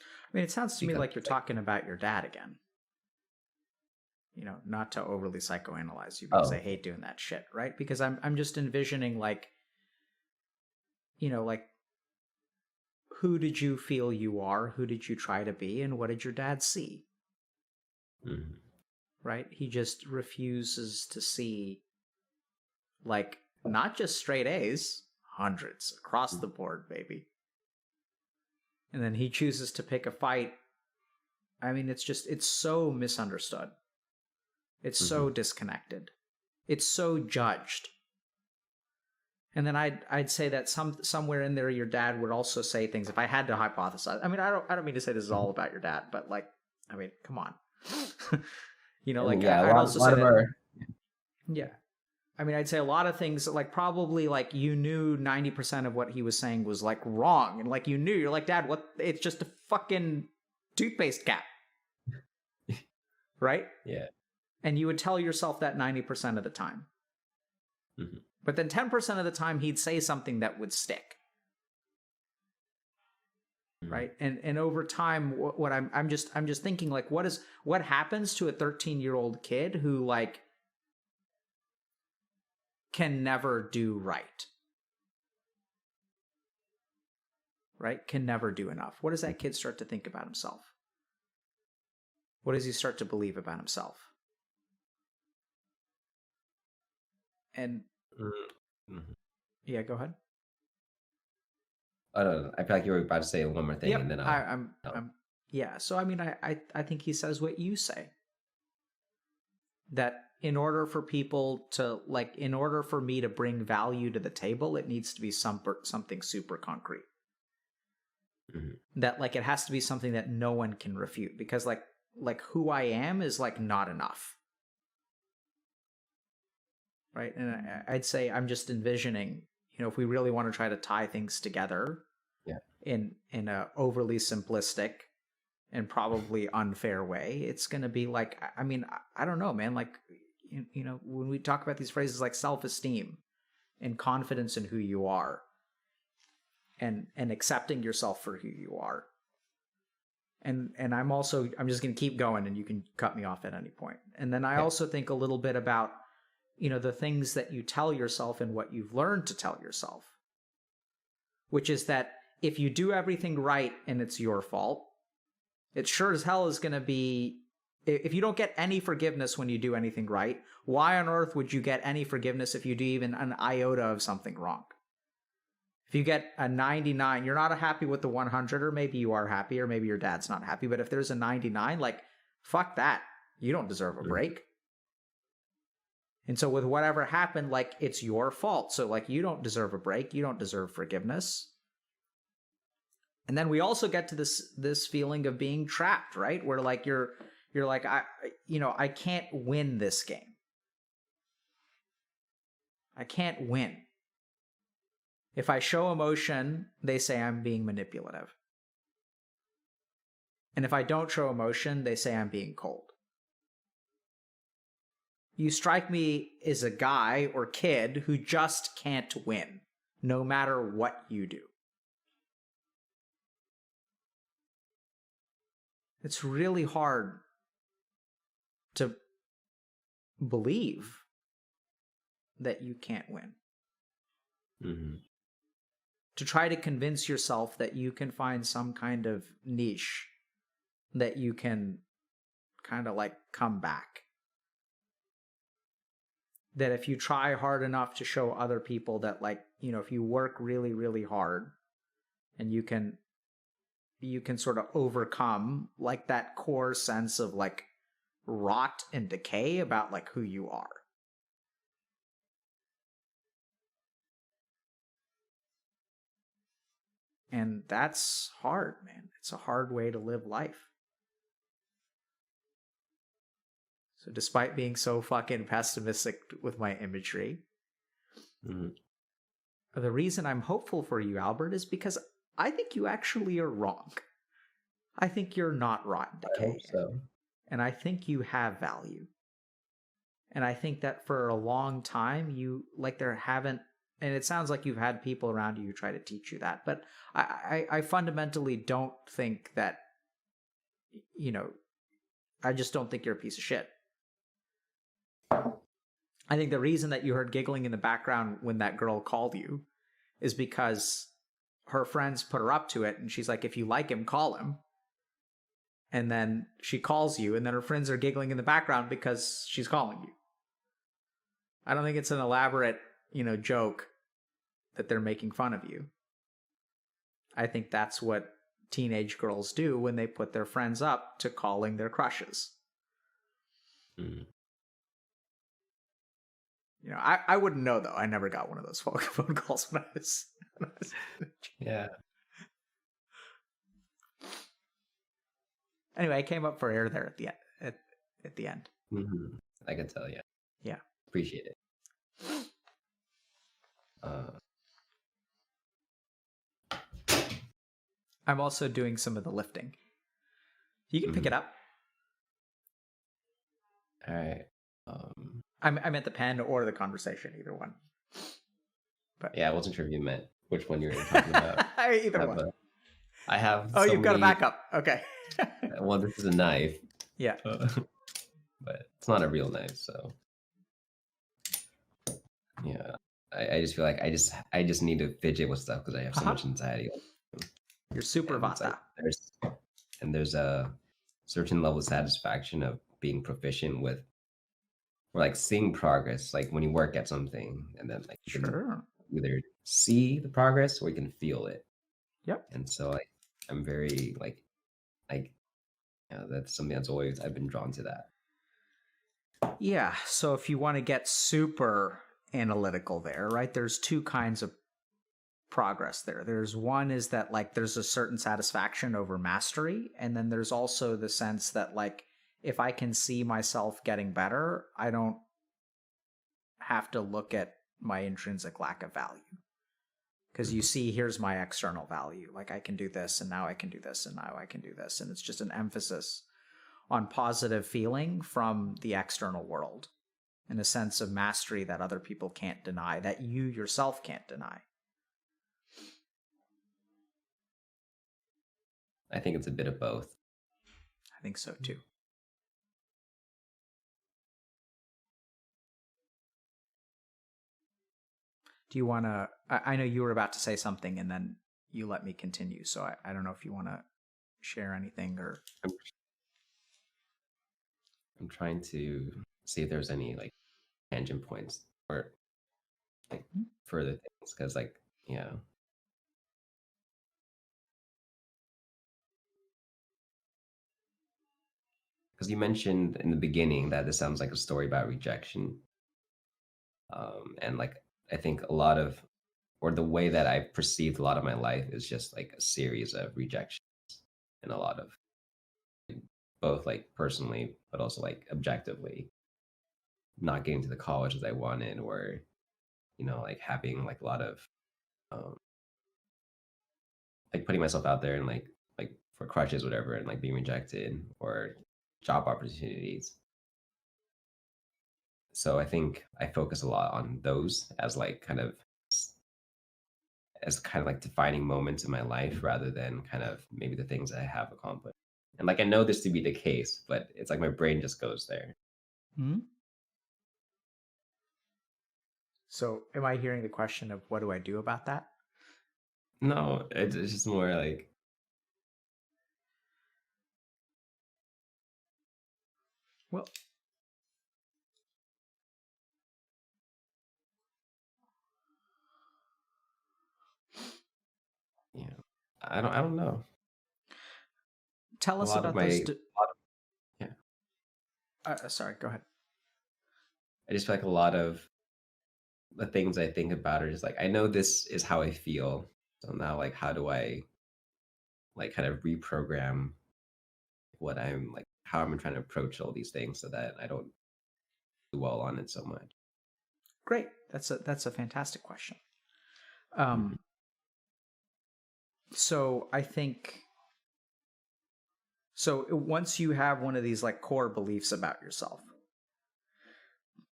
I mean, it sounds to me Because like you're like, talking about your dad again. Not to overly psychoanalyze you because I oh, hate doing that shit, right? Because I'm just envisioning like, like who did you feel you are? Who did you try to be? And what did your dad see? mhm, Right? He just refuses to see like not just straight A's, hundreds across the board, baby. And then he chooses to pick a fight. I mean, it's so misunderstood. It's so mhm, disconnected. It's so judged. And then I'd say that somewhere in there your dad would also say things. If I had to hypothesize, I mean, I don't mean to say this is all mhm. about your dad, but like, I mean, come on. I mean, Like yeah, I'd a also say lot of that, our yeah. I mean, I'd say a lot of things like probably like you knew 90% of what he was saying was like wrong, and like you're like, Dad, what? It's just a fucking toothpaste cap, right? yeah, And you would tell yourself that 90% of the time. mhm, But then 10% of the time he'd say something that would stick, mhm, right? And over time what I'm just thinking like what happens to a 13-year-old kid who like can never do right? Right? Can never do enough. What does that kid start to think about himself? What does he start to believe about himself? And mhm, mhm. yeah, go ahead. I don't know. I feel like you were about to say one more thing, and Yep, then I, I'll. I'm Oh, I'm yeah. So I mean I think he says what you say. That in order for people to like in order for me to bring value to the table, it needs to be something super concrete. mhm, That like it has to be something that no one can refute because like who I am is like not enough. Right? And I'd say I'm just envisioning, if we really want to try to tie things together yeah, in a overly simplistic and probably unfair way, it's going to be like I mean I don't know, man, like when we talk about these phrases like self-esteem and confidence in who you are and accepting yourself for who you are. And I'm just going to keep going and you can cut me off at any point. And then I yeah, also think a little bit about the things that you tell yourself and what you've learned to tell yourself, which is that if you do everything right and it's your fault, it sure as hell is going to be, if you don't get any forgiveness when you do anything right, why on earth would you get any forgiveness if you do even an iota of something wrong? If you get a 99, you're not happy with the 100, or maybe you are happy, or maybe your dad's not happy. But if there's a 99, like, fuck that. You don't deserve a break. And so with whatever happened, like, it's your fault. So, like, you don't deserve a break. You don't deserve forgiveness. And then we also get to this feeling of being trapped, right? Where, like, you're like, I can't win this game. I can't win. If I show emotion, they say I'm being manipulative. And if I don't show emotion, they say I'm being cold. You strike me as a guy or kid who just can't win, no matter what you do. It's really hard to believe that you can't win. Mm-hmm. To try to convince yourself that you can find some kind of niche that you can kind of like come back. That if you try hard enough to show other people that, like, if you work really, really hard and you can sort of overcome like that core sense of like rot and decay about like who you are. And that's hard, man. It's a hard way to live life. So despite being so fucking pessimistic with my imagery, the reason I'm hopeful for you, Albert, is because I think you actually are wrong. I think you're not rot and decay. I hope so. And I think you have value. And I think that for a long time, there haven't, and it sounds like you've had people around you who try to teach you that, but I fundamentally don't think that, I just don't think you're a piece of shit. I think the reason that you heard giggling in the background when that girl called you is because her friends put her up to it, and she's like, if you like him, call him. And then she calls you, and then her friends are giggling in the background because she's calling you. I don't think it's an elaborate, joke that they're making fun of you. I think that's what teenage girls do when they put their friends up to calling their crushes. Mm. I wouldn't know, though. I never got one of those phone calls when I was Yeah. Anyway, I came up for air there at the end. Mm-hmm. I can tell, yeah. Yeah. Appreciate it. I'm also doing some of the lifting. You can pick it up. All right. I meant the pen or the conversation, either one. But yeah, I wasn't sure if you meant which one you were talking about. Either one. I have. Oh, you've got a backup. Okay. Well, this is a knife. Yeah. But it's not a real knife, so. Yeah, I just feel like I just need to fidget with stuff because I have so much anxiety. You're super Vata. There's a certain level of satisfaction of being proficient with, or like seeing progress, like when you work at something and then like you can either see the progress or you can feel it. Yep. And so I'm very that's something that's always, I've been drawn to that. Yeah. So if you want to get super analytical there, right? There's two kinds of progress there. There's one is that like there's a certain satisfaction over mastery, and then there's also the sense that like if I can see myself getting better, I don't have to look at my intrinsic lack of value. Because you see, here's my external value. Like I can do this, and now I can do this, and now I can do this. And it's just an emphasis on positive feeling from the external world, and a sense of mastery that other people can't deny, that you yourself can't deny. I think it's a bit of both. I think so too. Do you want to, I know you were about to say something and then you let me continue. So I don't know if you want to share anything or. I'm trying to see if there's any like tangent points or like further things. Cause like, yeah, because you mentioned in the beginning that this sounds like a story about rejection. And like, I think a lot of, or the way that I perceived a lot of my life is just like a series of rejections and a lot of both like personally, but also like objectively not getting to the college that I wanted, or, like having like a lot of, um, like putting myself out there and like for crushes, whatever, and like being rejected, or job opportunities. So I think I focus a lot on those as like kind of like defining moments in my life, rather than kind of maybe the things I have accomplished. And like I know this to be the case, but it's like my brain just goes there. Hmm? So am I hearing the question of what do I do about that? No, it's just more like, Well, I don't know. tell A us lot of about my those. a lot of, yeah. Sorry, go ahead. I just feel like a lot of the things I think about are just like, I know this is how I feel. So now like how do I like kind of reprogram what I'm like, how I'm trying to approach all these things so that I don't dwell on it so much. Great. That's a fantastic question. Mhm. So I think once you have one of these like core beliefs about yourself,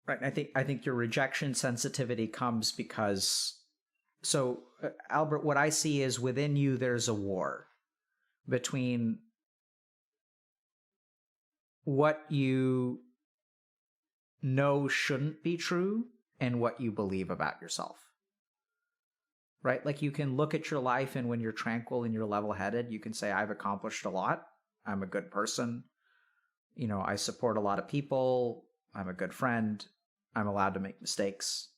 right? I think your rejection sensitivity comes because Albert, what I see is within you there's a war between what you know shouldn't be true and what you believe about yourself. Right? Like you can look at your life, and when you're tranquil and you're level-headed, you can say, I've accomplished a lot. I'm a good person. I support a lot of people. I'm a good friend. I'm allowed to make mistakes.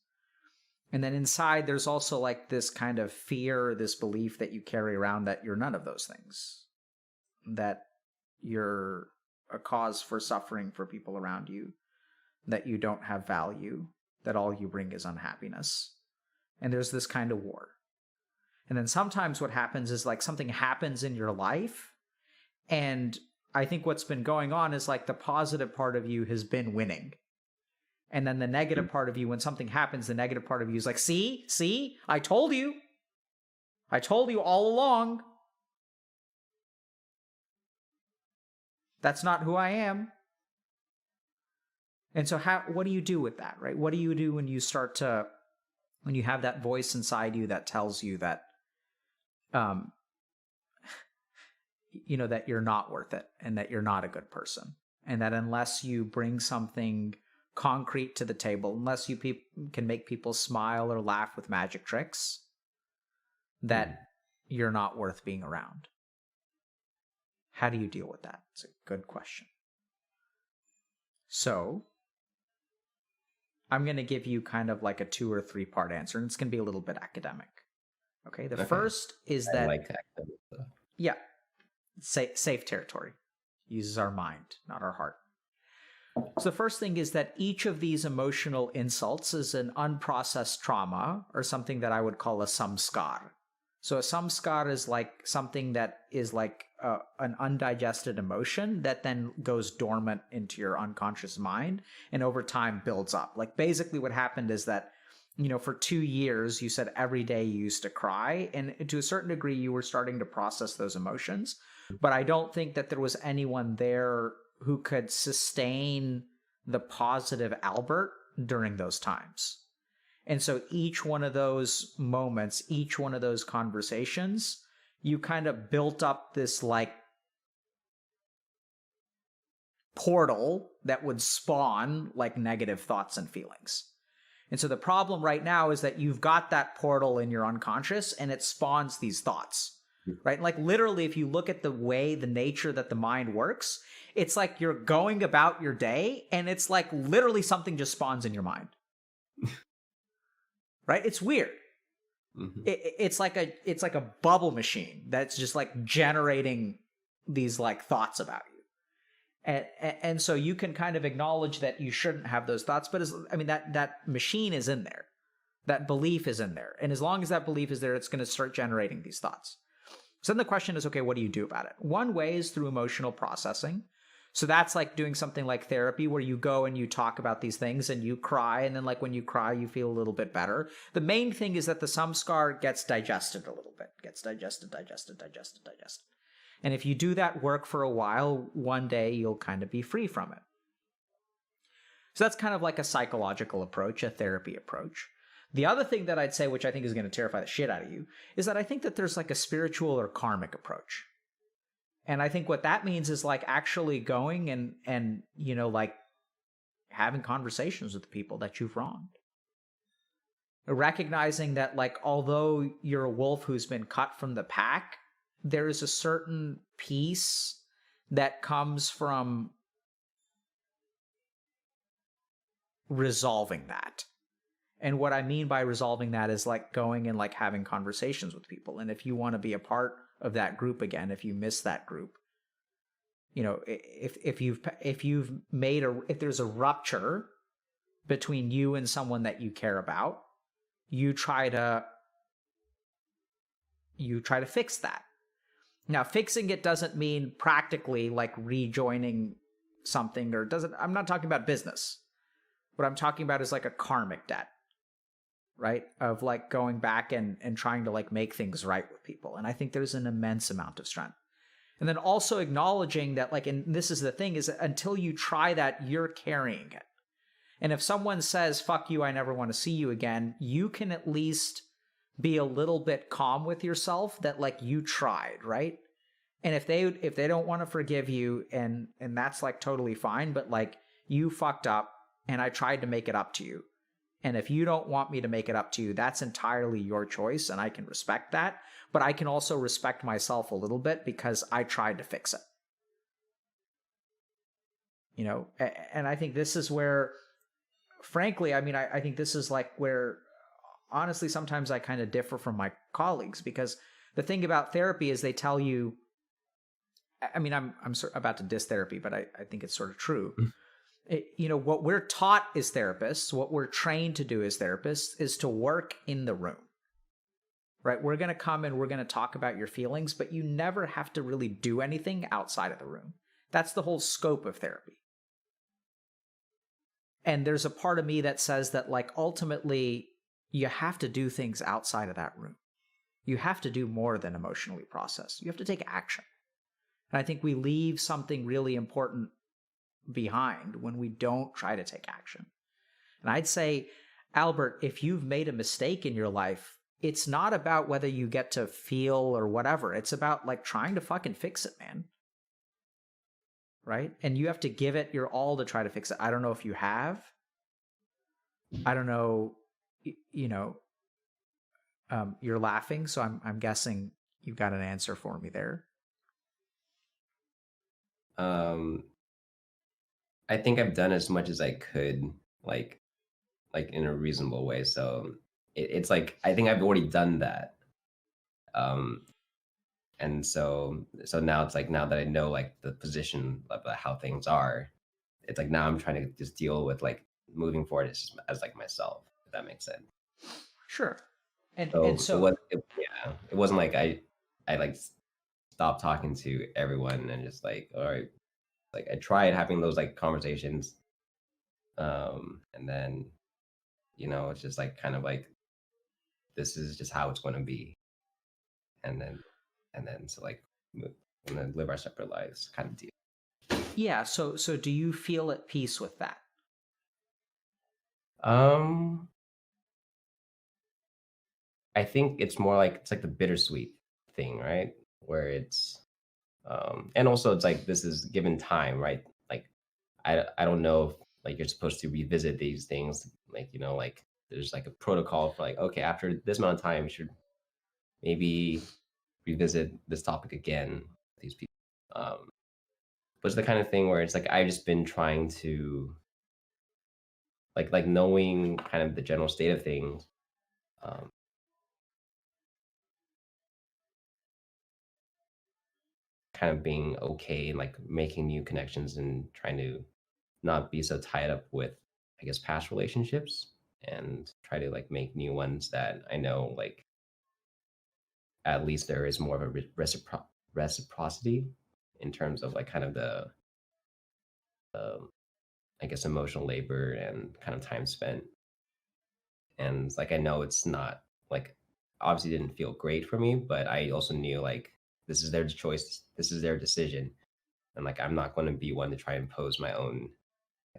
And then inside, there's also like this kind of fear, this belief that you carry around that you're none of those things, that you're a cause for suffering for people around you, that you don't have value, that all you bring is unhappiness. And there's this kind of war. And then sometimes what happens is like something happens in your life, and I think what's been going on is like the positive part of you has been winning. And then the negative part of you, when something happens, the negative part of you is like, see, I told you. I told you all along. That's not who I am. And so what do you do with that, right? What do you do when you when you have that voice inside you that tells you that, that you're not worth it, and that you're not a good person, and that unless you bring something concrete to the table, unless you can make people smile or laugh with magic tricks, that you're not worth being around? How do you deal with that? It's a good question. So I'm going to give you kind of like a 2 or 3 part answer, and it's going to be a little bit academic. Okay. The first is I that, like academic stuff. yeah, safe territory. Uses our mind, not our heart. So the first thing is that each of these emotional insults is an unprocessed trauma, or something that I would call a samskar. So a samskar is like something that is like an undigested emotion that then goes dormant into your unconscious mind, and over time builds up. Like basically what happened is that, for 2 years, you said every day you used to cry, and to a certain degree, you were starting to process those emotions. But I don't think that there was anyone there who could sustain the positive Albert during those times. And so each one of those moments, each one of those conversations, you kind of built up this like portal that would spawn like negative thoughts and feelings. And so the problem right now is that you've got that portal in your unconscious, and it spawns these thoughts, right? Like literally, if you look at the nature that the mind works, it's like you're going about your day, and it's like literally something just spawns in your mind. Right? It's weird. Mm-hmm. It's like a bubble machine that's just like generating these like thoughts about you. And so you can kind of acknowledge that you shouldn't have those thoughts, but that machine is in there. That belief is in there. And as long as that belief is there, it's going to start generating these thoughts. So then the question is, okay, what do you do about it? One way is through emotional processing. So that's like doing something like therapy where you go and you talk about these things and you cry. And then like when you cry, you feel a little bit better. The main thing is that the samskar gets digested a little bit, gets digested. And if you do that work for a while, one day you'll kind of be free from it. So that's kind of like a psychological approach, a therapy approach. The other thing that I'd say, which I think is going to terrify the shit out of you, is that I think that there's like a spiritual or karmic approach. And I think what that means is like actually going and like having conversations with the people that you've wronged. Recognizing that like, although you're a wolf who's been cut from the pack, there is a certain peace that comes from resolving that. And what I mean by resolving that is like going and like having conversations with people. And if you want to be a part of that group again, if you miss that group, if there's a rupture between you and someone that you care about, you try to fix that. Now, fixing it doesn't mean practically like rejoining something, I'm not talking about business. What I'm talking about is like a karmic debt, right? Of like going back and trying to like make things right with people. And I think there's an immense amount of strength. And then also acknowledging that like, and this is the thing, is that until you try that, you're carrying it. And if someone says, fuck you, I never want to see you again, you can at least be a little bit calm with yourself that like you tried, right? And if they don't want to forgive you, and that's like totally fine, but like you fucked up and I tried to make it up to you. And if you don't want me to make it up to you, that's entirely your choice, and I can respect that. But I can also respect myself a little bit because I tried to fix it. And I think this is where, frankly, I think this is like where, honestly, sometimes I kind of differ from my colleagues, because the thing about therapy is they tell you, I'm about to diss therapy, but I think it's sort of true. What we're taught as therapists, what we're trained to do as therapists is to work in the room, right? We're going to come and we're going to talk about your feelings, but you never have to really do anything outside of the room. That's the whole scope of therapy. And there's a part of me that says that like, ultimately, you have to do things outside of that room. You have to do more than emotionally process. You have to take action. And I think we leave something really important behind when we don't try to take action. And I'd say, Albert, if you've made a mistake in your life, it's not about whether you get to feel or whatever. It's about like trying to fucking fix it, man. Right? And you have to give it your all to try to fix it. I don't know if you have. I don't know, you're laughing, so I'm guessing you've got an answer for me there. I think I've done as much as I could, like in a reasonable way. So it's like, I think I've already done that. And so now it's like, now that I know like the position of how things are, it's like now I'm trying to just deal with like moving forward as like myself, if that makes sense. Sure. And so it wasn't like I like stopped talking to everyone and just like, all right, like I tried having those like conversations, and then it's just like kind of like, this is just how it's going to be, and then so like and then live our separate lives kind of deal. Yeah. So do you feel at peace with that? I think it's more like, it's like the bittersweet thing, right? Where it's and also it's like, this is given time, right? Like I don't know if like you're supposed to revisit these things, like like there's like a protocol for like, okay, after this amount of time you should maybe revisit this topic again with these people. But it's the kind of thing where it's like, I've just been trying to like knowing kind of the general state of things. kind of being okay and like making new connections and trying to not be so tied up with, I guess, past relationships, and try to like make new ones that I know like at least there is more of a reciprocity in terms of like kind of the I guess emotional labor and kind of time spent. And like I know it's not like obviously didn't feel great for me, but I also knew like this is their choice, this is their decision, and like I'm not going to be one to try and impose my own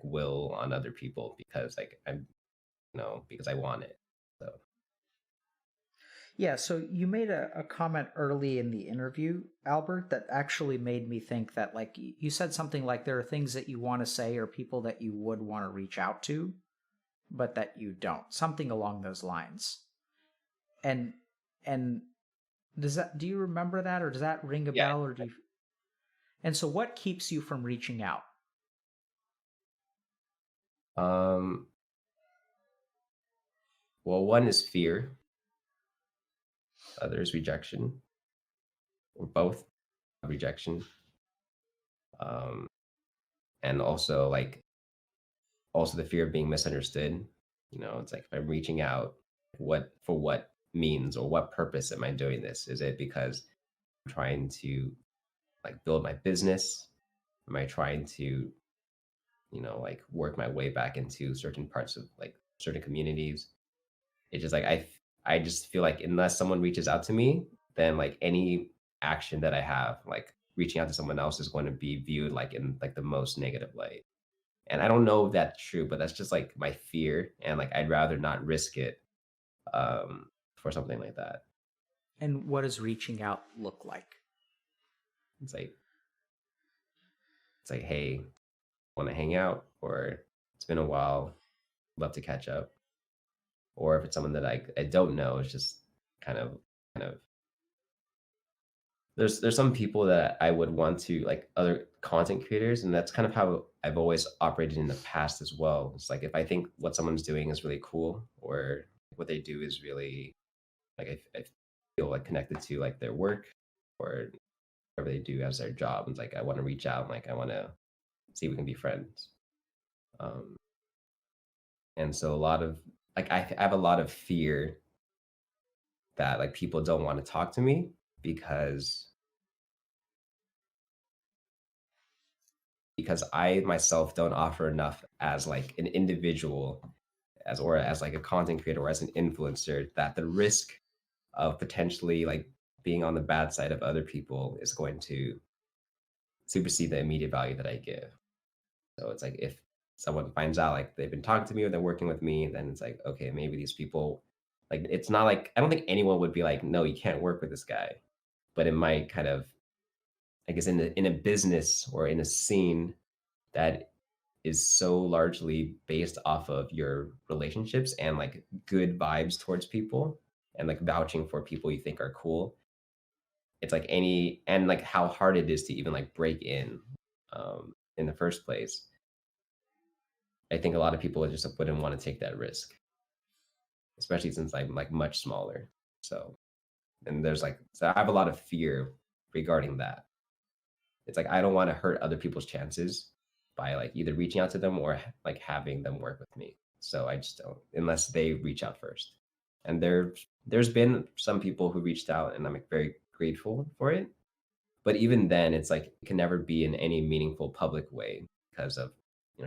will on other people because like I'm because I want it. So Yeah, so you made a comment early in the interview, Albert, that actually made me think that, like, you said something like there are things that you want to say or people that you would want to reach out to, but that you don't. Something along those lines. And and do you remember that, or does that ring a yeah. bell, or do you? And so, what keeps you from reaching out? um well, one is fear, other is rejection, or both rejection. um and also like also the fear of being misunderstood. It's like if I'm reaching out, what means or what purpose am I doing this? Is it because I'm trying to like build my business? Am I trying to, like work my way back into certain parts of like certain communities? It's just like I just feel like unless someone reaches out to me, then like any action that I have, like reaching out to someone else is going to be viewed like in like the most negative light. And I don't know if that's true, but that's just like my fear. And like I'd rather not risk it for something like that. And what does reaching out look like? It's like hey, want to hang out, or it's been a while, love to catch up. Or if it's someone that I don't know, it's just kind of kind of there's some people that I would want to like other content creators, and that's kind of how I've always operated in the past as well. It's like if I think what someone's doing is really cool, or what they do is really like I feel like connected to like their work or whatever they do as their job. And it's like I want to reach out and like I want to see if we can be friends. Um, and so a lot of like I have a lot of fear that like people don't want to talk to me because I myself don't offer enough as like an individual as or as like a content creator or as an influencer, that the risk of potentially like being on the bad side of other people is going to supersede the immediate value that I give. So it's like if someone finds out like they've been talking to me or they're working with me, then it's like, okay, maybe these people like it's not like I don't think anyone would be like, no, you can't work with this guy. But it might kind of, I guess in a business or in a scene that is so largely based off of your relationships and like good vibes towards people and like vouching for people you think are cool. It's like any and like how hard it is to even like break in the first place. I think a lot of people just wouldn't want to take that risk, especially since I'm like much smaller. So, and there's like, so I have a lot of fear regarding that. It's like I don't want to hurt other people's chances by like either reaching out to them or like having them work with me. So I just don't unless they reach out first. And there's been some people who reached out and I'm like very grateful for it. But even then it's like it can never be in any meaningful public way because of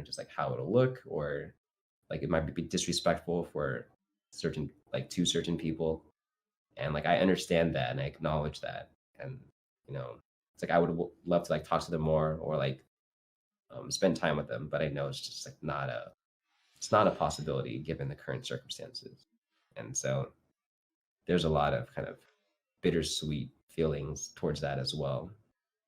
just like how it'll look, or like it might be disrespectful for certain like to certain people. And like I understand that and I acknowledge that. And it's like I would love to like talk to them more or like spend time with them, but I know it's just like not a possibility given the current circumstances. And so there's a lot of kind of bittersweet feelings towards that as well,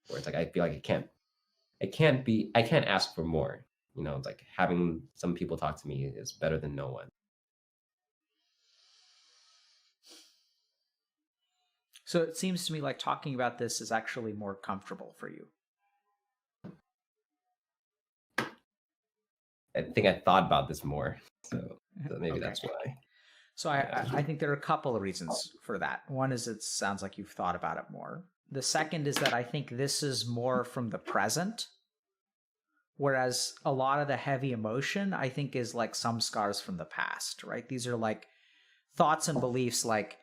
where it's like I feel like I can't ask for more. It's like having some people talk to me is better than no one. So it seems to me like talking about this is actually more comfortable for you. I think I thought about this more, so maybe Okay. that's why. So I think there are a couple of reasons for that. One is it sounds like you've thought about it more. The second is that I think this is more from the present, whereas a lot of the heavy emotion I think is like some scars from the past, right? These are like thoughts and beliefs like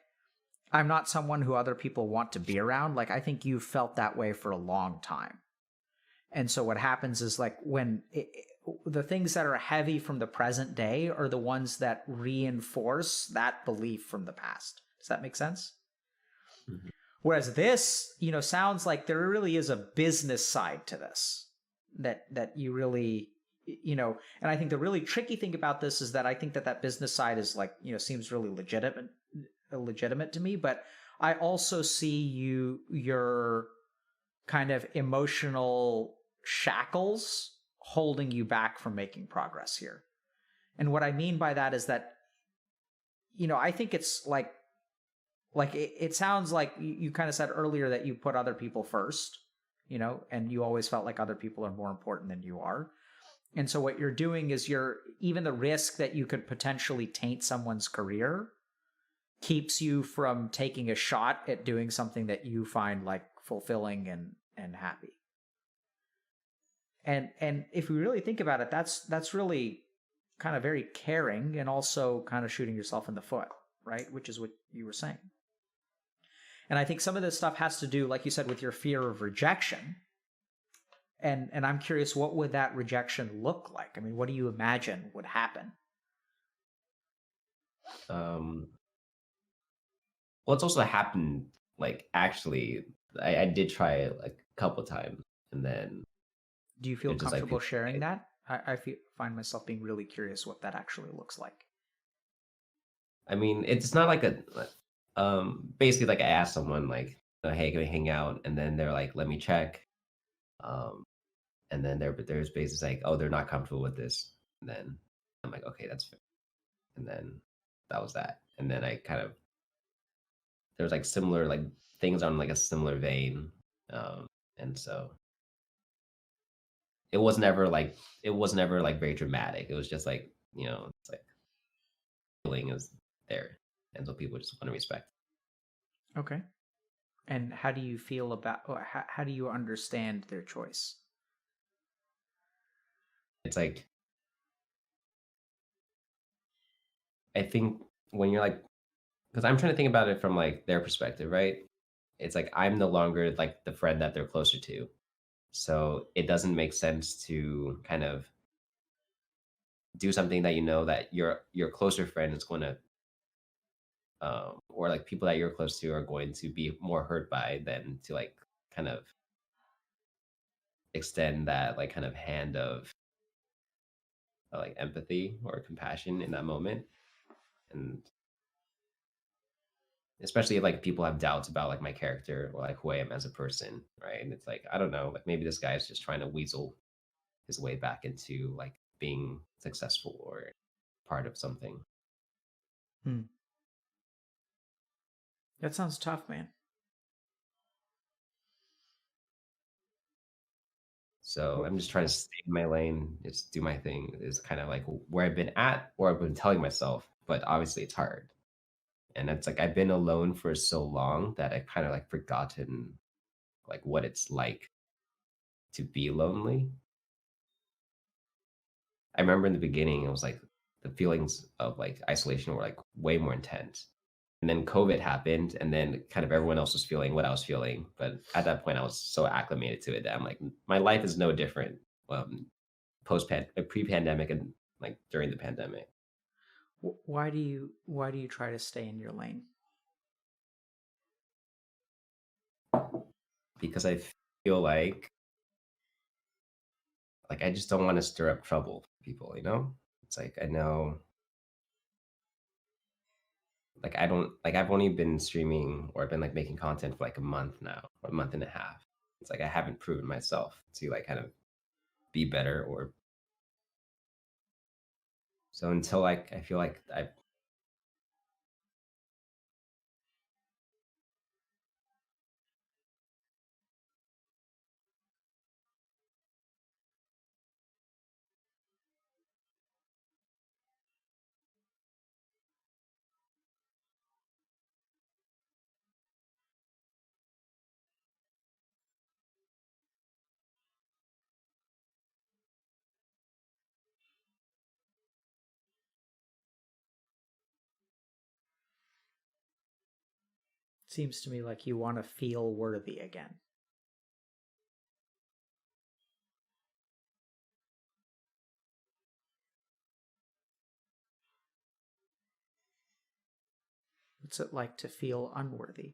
I'm not someone who other people want to be around. Like I think you've felt that way for a long time. And so what happens is like the things that are heavy from the present day are the ones that reinforce that belief from the past. Does that make sense? Mhm. Whereas this, sounds like there really is a business side to this that you really, and I think the really tricky thing about this is that I think that business side is like, seems really legitimate to me, but I also see your kind of emotional shackles holding you back from making progress here. And what I mean by that is that, I think it's like it sounds like you kind of said earlier that you put other people first, and you always felt like other people are more important than you are. And so what you're doing is even the risk that you could potentially taint someone's career keeps you from taking a shot at doing something that you find like fulfilling and happy. And if we really think about it, that's really kind of very caring and also kind of shooting yourself in the foot, right? Which is what you were saying. And I think some of this stuff has to do, like you said, with your fear of rejection. And I'm curious, what would that rejection look like? I mean, what do you imagine would happen? Well, it's also happened like actually. I did try it like a couple times, and then Do you feel it's just like comfortable people. sharing that? I find myself being really curious what that actually looks like. I mean, it's not like basically like I asked someone like, hey, can we hang out? And then they're like, let me check. Um, and then there's basically like, oh, they're not comfortable with this. And then I'm like, okay, that's fair. And then that was that. And then I kind of there was like similar like things on like a similar vein. And so it was never like very dramatic. It was just like, it's like feeling is there. And so people just want to respect. Okay. And how do you feel about, or how do you understand their choice? It's like I think when you're like because I'm trying to think about it from like their perspective, right? It's like I'm no longer like the friend that they're closer to. So it doesn't make sense to kind of do something that you know that your closer friend is going to or like people that you're close to are going to be more hurt by than to like kind of extend that like kind of hand of like empathy or compassion in that moment. And especially if like people have doubts about like my character or like who I am as a person, right? And it's like I don't know, like maybe this guy is just trying to weasel his way back into like being successful or part of something. Hmm. That sounds tough, man. So Well, I'm just trying to stay in my lane, just do my thing. Is kind of like where I've been at, or I've been telling myself, but obviously it's hard. And it's like I've been alone for so long that I kind of like forgotten like what it's like to be lonely. I remember in the beginning, it was like the feelings of like isolation were like way more intense. And then COVID happened, and then kind of everyone else was feeling what I was feeling. But at that point, I was so acclimated to it that I'm like, my life is no different pre-pandemic, and like during the pandemic, why do you try to stay in your lane? because I feel like I just don't want to stir up trouble for people. It's like I know like I don't like I've only been streaming or I've been like making content for like a month now or a month and a half. It's like I haven't proven myself to like kind of be better or so until like I feel like I Seems to me like you want to feel worthy again. What's it like to feel unworthy?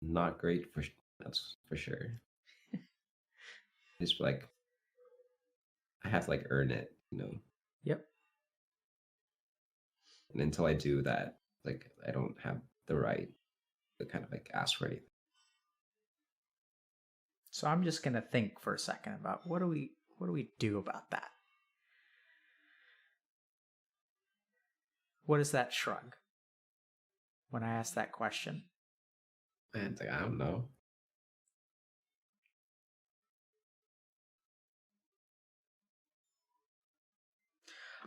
Not great for that's for sure. It's like I have to like earn it, you know. Yep. And until I do that, like I don't have the right to kind of like ask for anything. So I'm just going to think for a second about what do we do about that? What is that shrug when I ask that question? And it's like I don't know.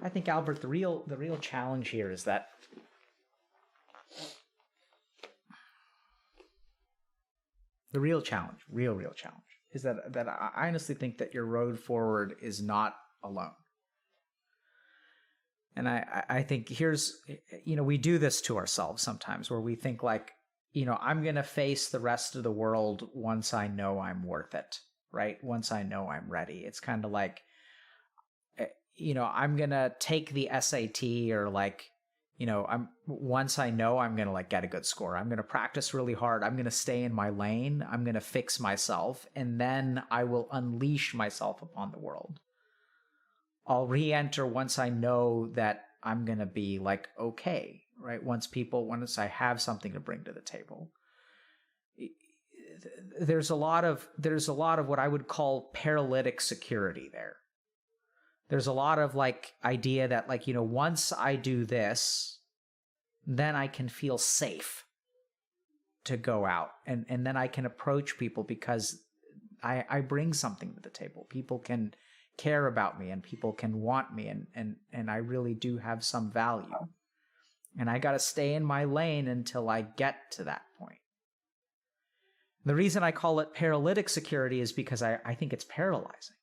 I think, Albert, the real challenge here is that the real challenge is that I honestly think that your road forward is not alone. And I think here's, we do this to ourselves sometimes where we think like, I'm going to face the rest of the world once I know I'm worth it, right? Once I know I'm ready. It's kind of like, I'm going to take the SAT or like, once I know I'm going to like get a good score, I'm going to practice really hard. I'm going to stay in my lane. I'm going to fix myself. And then I will unleash myself upon the world. I'll re-enter once I know that I'm going to be like, okay, right? Once I have something to bring to the table. There's a lot of what I would call paralytic security there. There's a lot of like idea that like, once I do this, then I can feel safe to go out and then I can approach people because I bring something to the table. People can care about me and people can want me and I really do have some value. And I got to stay in my lane until I get to that point. The reason I call it paralytic security is because I think it's paralyzing.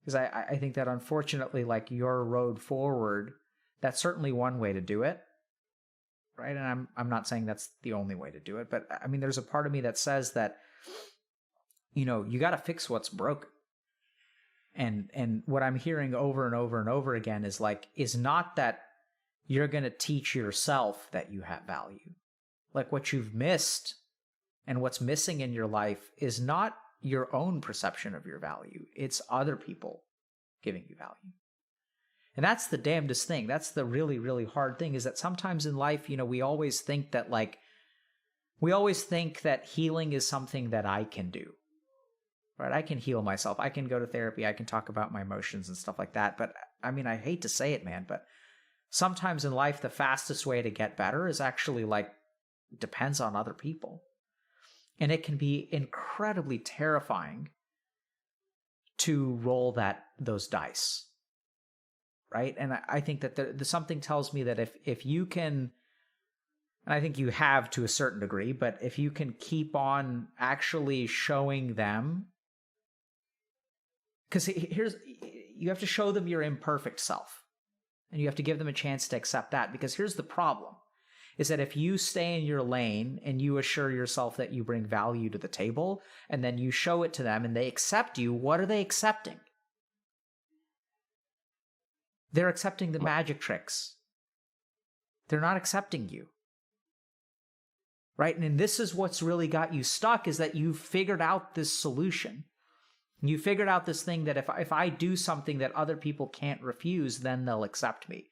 Because I think that unfortunately, like your road forward, that's certainly one way to do it. Right. And I'm not saying that's the only way to do it. But I mean, there's a part of me that says that, you got to fix what's broken. And what I'm hearing over and over and over again is not that you're going to teach yourself that you have value. Like what you've missed and what's missing in your life is not your own perception of your value. It's other people giving you value. And that's the damnedest thing. That's the really, really hard thing is that sometimes in life, we always think that healing is something that I can do. Right? I can heal myself. I can go to therapy. I can talk about my emotions and stuff like that. But I mean, I hate to say it, man, but sometimes in life, the fastest way to get better is actually depends on other people. And it can be incredibly terrifying to roll those dice. Right? And I think that something tells me that if you can, and I think you have to a certain degree, but if you can keep on actually showing them, because you have to show them your imperfect self, and you have to give them a chance to accept that, because here's the problem, is that if you stay in your lane and you assure yourself that you bring value to the table, and then you show it to them and they accept you, what are they accepting? They're accepting the magic tricks. They're not accepting you. Right? And this is what's really got you stuck, is that you've figured out this solution. You figured out this thing that if I do something that other people can't refuse, then they'll accept me.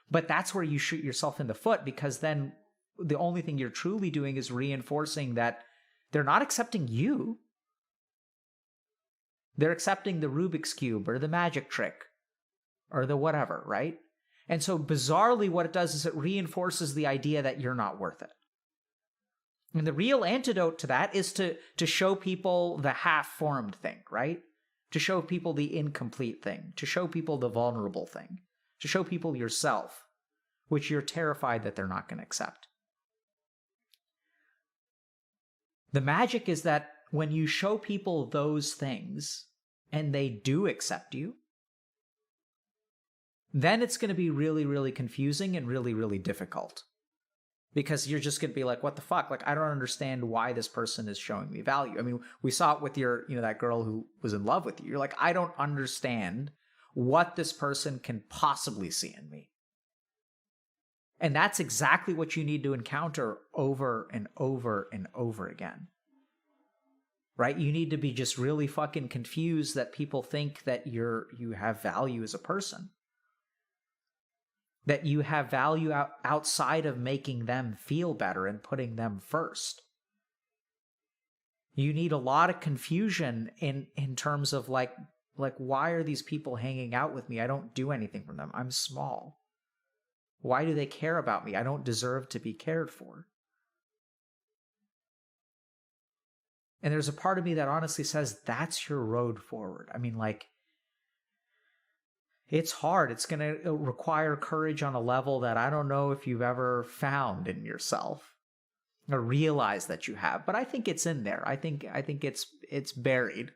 But that's where you shoot yourself in the foot, because then the only thing you're truly doing is reinforcing that they're not accepting you. They're accepting the Rubik's Cube or the magic trick or the whatever, right? And so bizarrely, what it does is it reinforces the idea that you're not worth it. And the real antidote to that is to show people the half-formed thing, right? To show people the incomplete thing, to show people the vulnerable thing, to show people yourself, which you're terrified that they're not going to accept. The magic is that when you show people those things and they do accept you, then it's going to be really, really confusing and really, really difficult. Because you're just going to be like, what the fuck? Like, I don't understand why this person is showing me value. I mean, we saw it with your, that girl who was in love with you. You're like, I don't understand what this person can possibly see in me. And that's exactly what you need to encounter over and over and over again. Right? You need to be just really fucking confused that people think that you have value as a person. That you have value outside of making them feel better and putting them first. You need a lot of confusion in terms of like why are these people hanging out with me? I don't do anything for them. I'm small. Why do they care about me? I don't deserve to be cared for. And there's a part of me that honestly says that's your road forward. I mean, like, it's hard. It's going to require courage on a level that I don't know if you've ever found in yourself or realized that you have. But I think it's in there. I think it's buried.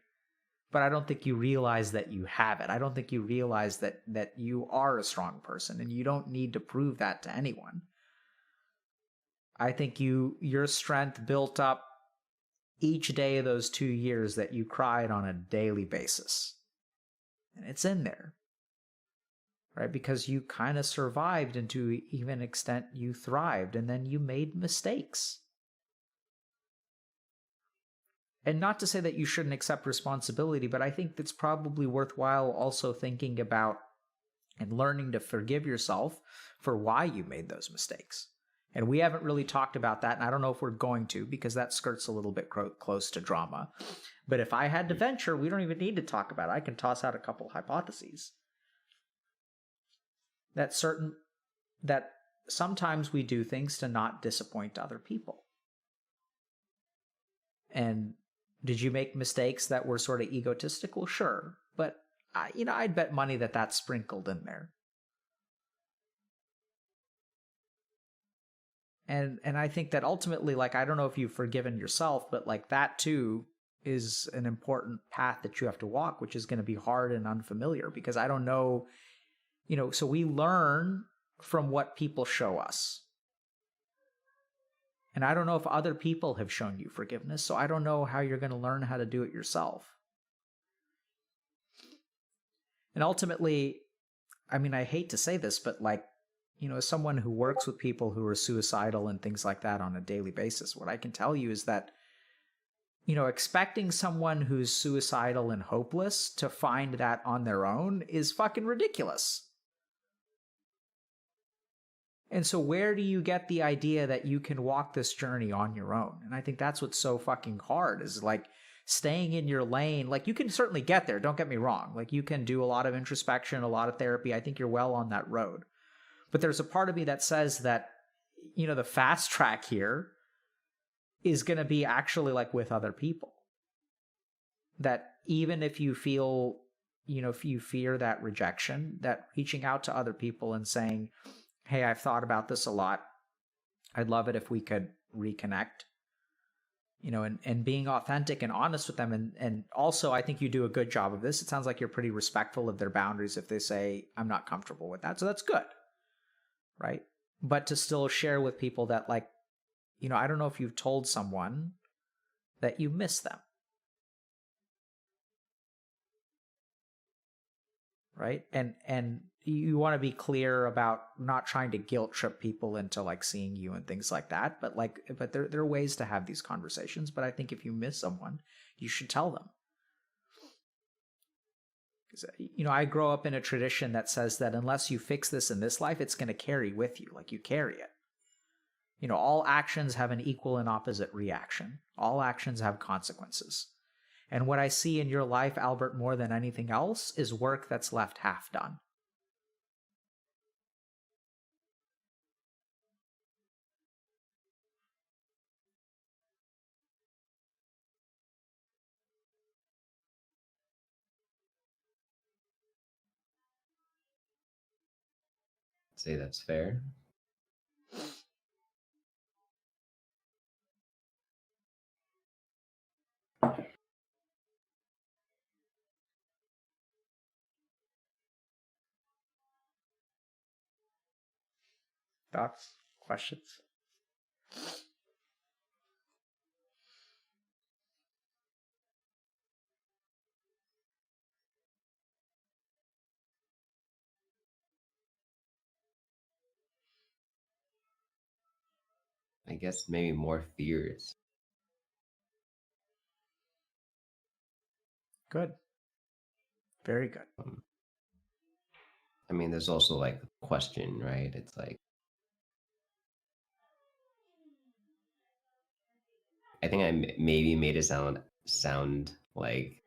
But I don't think you realize that you have it. I don't think you realize that you are a strong person and you don't need to prove that to anyone. I think your strength built up each day of those 2 years that you cried on a daily basis. And it's in there. Right? Because you kind of survived, and to even extent you thrived, and then you made mistakes. And not to say that you shouldn't accept responsibility, but I think it's probably worthwhile also thinking about and learning to forgive yourself for why you made those mistakes. And we haven't really talked about that, and I don't know if we're going to, because that skirts a little bit close to drama. But if I had to venture, we don't even need to talk about it. I can toss out a couple hypotheses. That sometimes we do things to not disappoint other people. And did you make mistakes that were sort of egotistical? Sure. But I'd bet money that that's sprinkled in there. And I think that ultimately, like, I don't know if you've forgiven yourself, but like that too is an important path that you have to walk, which is going to be hard and unfamiliar, because I don't know, so we learn from what people show us. And I don't know if other people have shown you forgiveness, so I don't know how you're going to learn how to do it yourself. And ultimately, I mean, I hate to say this, but like, as someone who works with people who are suicidal and things like that on a daily basis, what I can tell you is that, expecting someone who's suicidal and hopeless to find that on their own is fucking ridiculous. And so where do you get the idea that you can walk this journey on your own? And I think that's what's so fucking hard, is like staying in your lane. Like, you can certainly get there, don't get me wrong. Like, you can do a lot of introspection, a lot of therapy. I think you're well on that road. But there's a part of me that says that, the fast track here is going to be actually like with other people. That even if you feel, if you fear that rejection, that reaching out to other people and saying, hey, I've thought about this a lot. I'd love it if we could reconnect, and being authentic and honest with them. And also, I think you do a good job of this. It sounds like you're pretty respectful of their boundaries if they say, I'm not comfortable with that. So that's good, right? But to still share with people that, like, I don't know if you've told someone that you miss them. Right? And you want to be clear about not trying to guilt trip people into like seeing you and things like that. But there are ways to have these conversations. But I think if you miss someone, you should tell them. I grow up in a tradition that says that unless you fix this in this life, it's going to carry with you, like you carry it. All actions have an equal and opposite reaction. All actions have consequences. And what I see in your life, Albert, more than anything else, is work that's left half done. Say that's fair. Thoughts? Questions? I guess maybe more fears. Good. Very good. I mean, there's also like the question, right? It's like, I think maybe made it sound like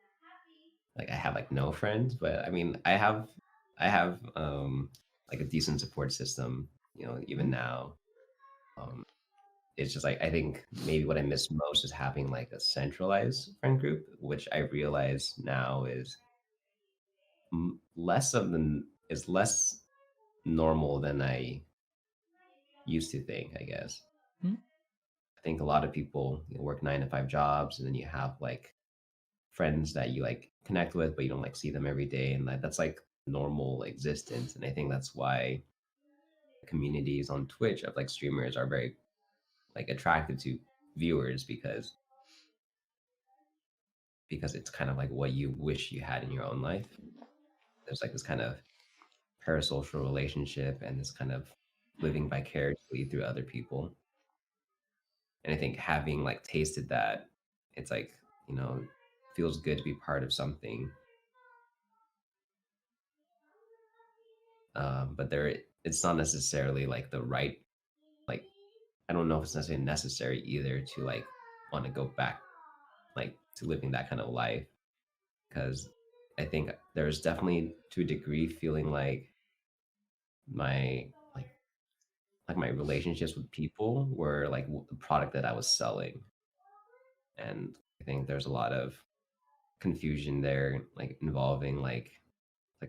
I have like no friends, but I mean, I have like a decent support system, even now. Um, it's just like I think maybe what I miss most is having like a centralized friend group, which I realize now is less normal than I used to think, I guess. Hmm? I think a lot of people work 9 to 5 jobs, and then you have like friends that you like connect with, but you don't like see them every day, and that's like normal existence. And I think that's why communities on Twitch of like streamers are very like attractive to viewers because it's kind of like what you wish you had in your own life. There's like this kind of parasocial relationship and this kind of living vicariously through other people. And I think having like tasted that, it's like, feels good to be part of something. But it's not necessarily like the right, like, I don't know if it's necessarily necessary either to like want to go back, like to living that kind of life. Because I think there's definitely to a degree feeling like my like my relationships with people were like the product that I was selling. And I think there's a lot of confusion there, like involving like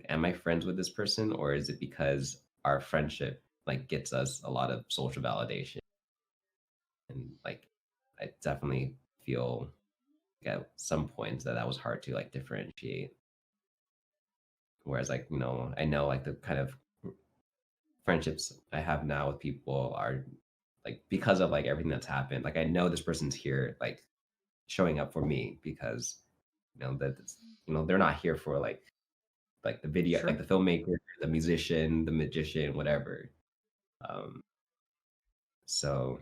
am I friends with this person, or is it because our friendship like gets us a lot of social validation? And like I definitely feel like at some points that was hard to like differentiate. Whereas like, I know like the kind of friendships I have now with people are like because of like everything that's happened. Like I know this person's here like showing up for me because that they're not here for like the video, like Sure. the filmmaker, the musician, the magician, whatever. Um, so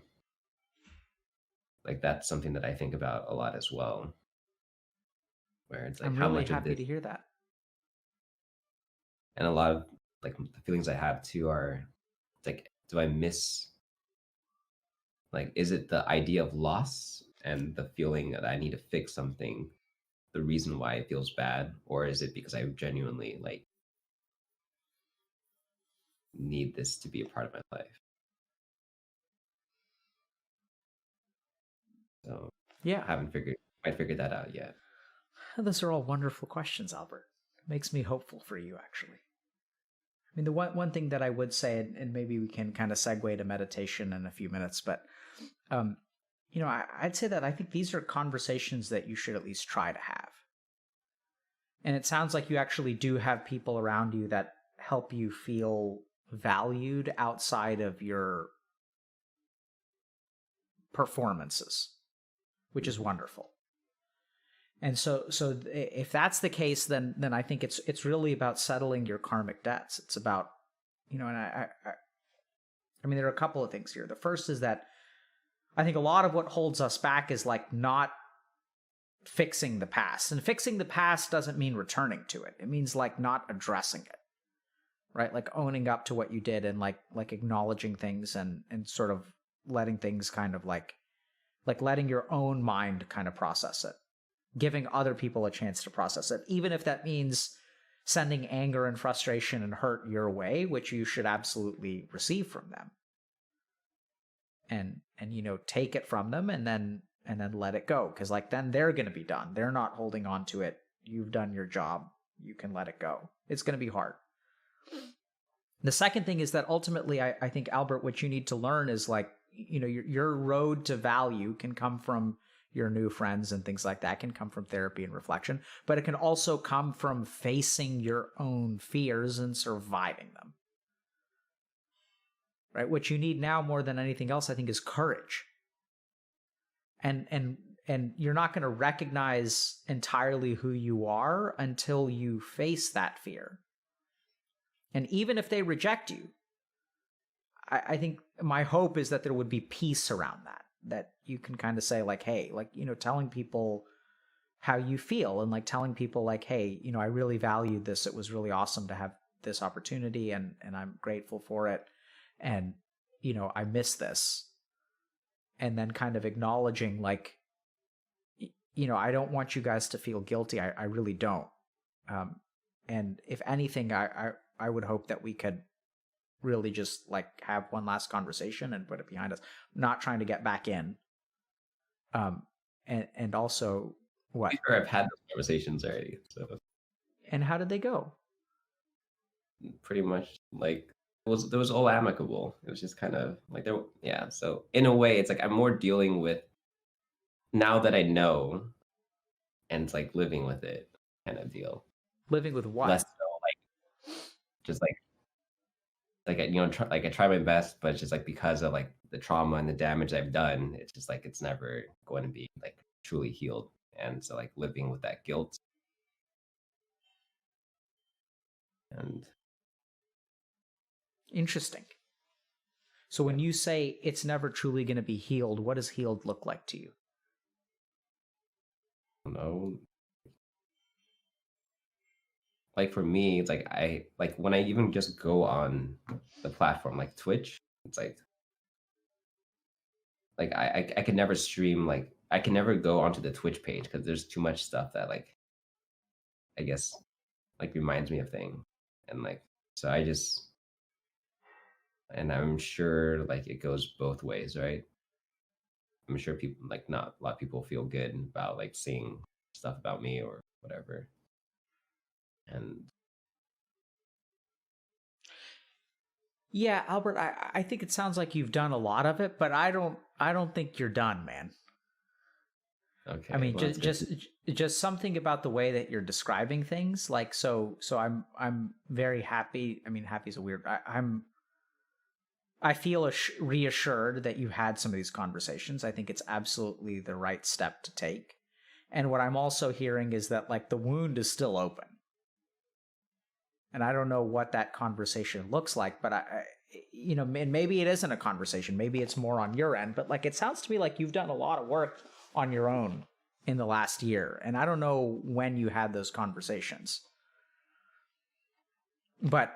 like that's something that I think about a lot as well, where it's like I'm how really much of happy this to hear that. and a lot of like the feelings I have too are like, do I miss like is it the idea of loss and the feeling that I need to fix something, the reason why it feels bad, or is it because I genuinely like need this to be a part of my life? So Yeah. I haven't figured that out yet. Those are all wonderful questions, Albert. It makes me hopeful for you, actually. I mean, the one thing that I would say, and maybe we can kind of segue to meditation in a few minutes, but I'd say that I think these are conversations that you should at least try to have. And it sounds like you actually do have people around you that help you feel valued outside of your performances, which is wonderful. And so if that's the case, then I think it's really about settling your karmic debts. It's about, and I mean, there are a couple of things here. The first is that I think a lot of what holds us back is like not fixing the past. And fixing the past doesn't mean returning to it. It means like not addressing it, right? Like owning up to what you did and like acknowledging things and sort of letting things kind of like letting your own mind kind of process it, giving other people a chance to process it, even if that means sending anger and frustration and hurt your way, which you should absolutely receive from them. And you know, take it from them and then let it go, because like then they're going to be done. They're not holding on to it. You've done your job. You can let it go. It's going to be hard. The second thing is that ultimately, I think, Albert, what you need to learn is like, you know, your road to value can come from your new friends and things like that. It can come from therapy and reflection, but it can also come from facing your own fears and surviving them. Right? What you need now more than anything else, I think, is courage. And you're not going to recognize entirely who you are until you face that fear. And even if they reject you, I think my hope is that there would be peace around that you can kind of say like, hey, like, you know, telling people how you feel and like telling people like, hey, you know, I really valued this. It was really awesome to have this opportunity and I'm grateful for it. And, you know, I miss this. And then kind of acknowledging like, you know, I don't want you guys to feel guilty. I really don't. And if anything, I would hope that we could really just like have one last conversation and put it behind us, not trying to get back in. And also what? Sure, I've had those conversations already. So. And how did they go? Pretty much like it was all amicable. It was just kind of like there, yeah. So in a way, it's like I'm more dealing with now that I know, and it's like living with it kind of deal. Living with what? Less so like just like you know, I try my best, but it's just like because of like the trauma and the damage I've done, it's just like it's never going to be like truly healed, and so like living with that guilt and interesting. So when you say it's never truly going to be healed, what does healed look like to you? I don't know. Like for me, it's like I like when I even just go on the platform like Twitch, it's like I could never stream, like I can never go onto the Twitch page because there's too much stuff that like I guess like reminds me of things. And like so I just and I'm sure like it goes both ways, right? I'm sure people like not a lot of people feel good about like seeing stuff about me or whatever. And yeah, Albert, I think it sounds like you've done a lot of it, but I don't think you're done, man. okay. I mean, well, just something about the way that you're describing things, like so I'm very happy. I mean, happy is a weird. I feel reassured that you had some of these conversations. I think it's absolutely the right step to take. And what I'm also hearing is that like the wound is still open. And I don't know what that conversation looks like, but you know, and maybe it isn't a conversation. Maybe it's more on your end, but like it sounds to me like you've done a lot of work on your own in the last year. And I don't know when you had those conversations. But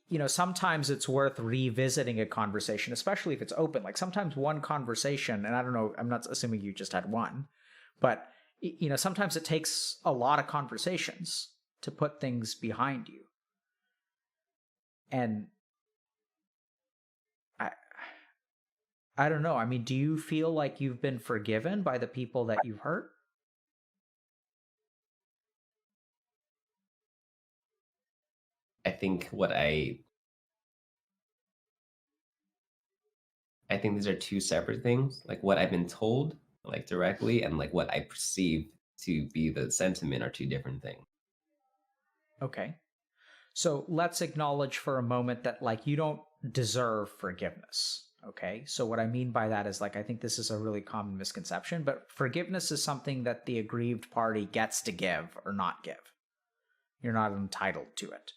you know, sometimes it's worth revisiting a conversation, especially if it's open. Like sometimes one conversation, and I don't know, I'm not assuming you just had one, but you know, sometimes it takes a lot of conversations to put things behind you. And I don't know. I mean, do you feel like you've been forgiven by the people that you've hurt? I think I think these are two separate things. Like what I've been told, like directly, and like what I perceive to be the sentiment are two different things. Okay. So let's acknowledge for a moment that like you don't deserve forgiveness. Okay. So what I mean by that is like, I think this is a really common misconception, but forgiveness is something that the aggrieved party gets to give or not give. You're not entitled to it.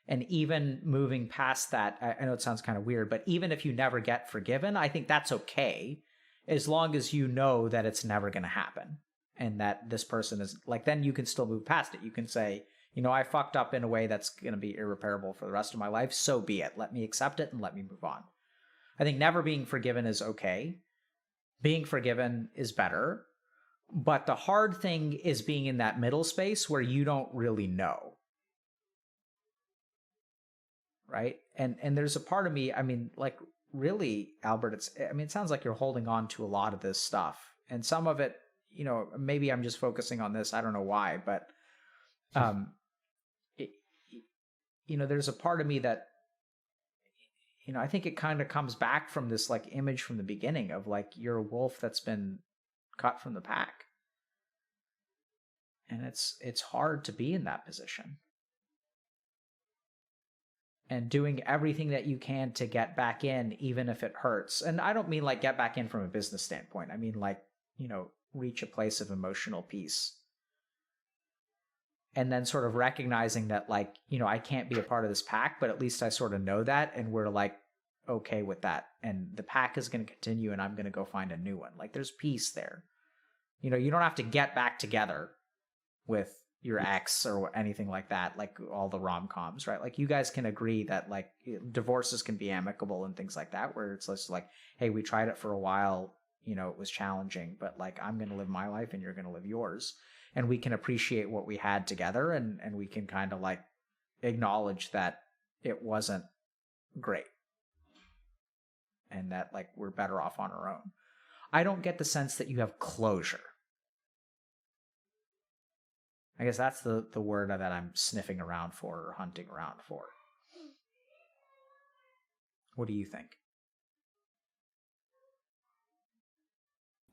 And even moving past that, I know it sounds kind of weird, but even if you never get forgiven, I think that's okay, as long as you know that it's never going to happen. and that this person is like, then you can still move past it. You can say, I fucked up in a way that's going to be irreparable for the rest of my life. So be it. Let me accept it and let me move on. I think never being forgiven is okay. Being forgiven is better. But the hard thing is being in that middle space where you don't really know. Right? And there's a part of me, I mean, like, really, Albert, it sounds like you're holding on to a lot of this stuff. And some of it, maybe I'm just focusing on this. I don't know why, but there's a part of me that, I think it kind of comes back from this like image from the beginning of like you're a wolf that's been cut from the pack. And it's hard to be in that position. And doing everything that you can to get back in, even if it hurts. And I don't mean like get back in from a business standpoint. I mean like, reach a place of emotional peace. And then sort of recognizing that like, I can't be a part of this pack, but at least I sort of know that. And we're like, okay with that. And the pack is going to continue and I'm going to go find a new one. Like there's peace there. You don't have to get back together with your ex or anything like that, like all the rom-coms, right? Like you guys can agree that like divorces can be amicable and things like that, where it's just like, hey, we tried it for a while, it was challenging, but like I'm going to live my life and you're going to live yours. And we can appreciate what we had together and we can kind of like acknowledge that it wasn't great and that like we're better off on our own. I don't get the sense that you have closure. I guess that's the word that I'm sniffing around for or hunting around for. What do you think?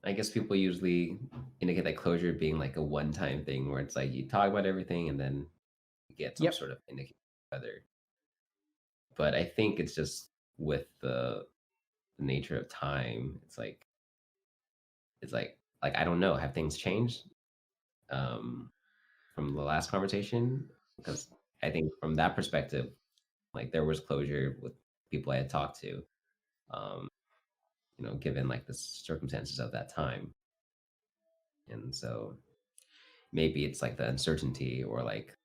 I guess people usually indicate that closure being like a one-time thing where it's like you talk about everything and then you get some sort of indication whether. But I think it's just with the nature of time, it's like I don't know, have things changed from the last conversation? Because I think from that perspective, like there was closure with people I had talked to, um, given like the circumstances of that time. And so maybe it's like the uncertainty or like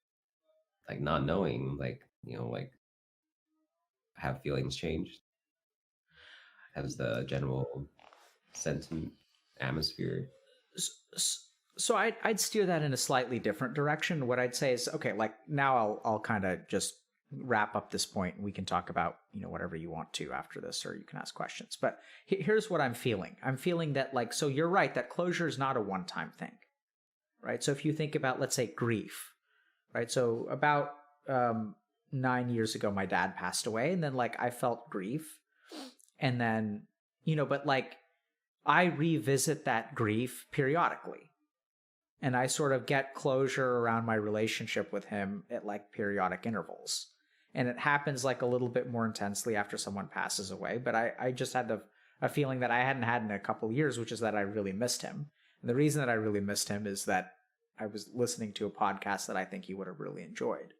not knowing, like, like have feelings changed? Has the general sentiment atmosphere? So I'd steer that in a slightly different direction. What I'd say is, okay, like now I'll kind of just wrap up this point and we can talk about, whatever you want to after this, or you can ask questions. But here's what I'm feeling. I'm feeling that like, so you're right, that closure is not a one-time thing, right? So if you think about, let's say, grief, right? So about 9 years ago, my dad passed away, and then like I felt grief. And then, but like I revisit that grief periodically. And I sort of get closure around my relationship with him at like periodic intervals. And it happens like a little bit more intensely after someone passes away. But I just had a feeling that I hadn't had in a couple of years, which is that I really missed him. And the reason that I really missed him is that I was listening to a podcast that I think he would have really enjoyed.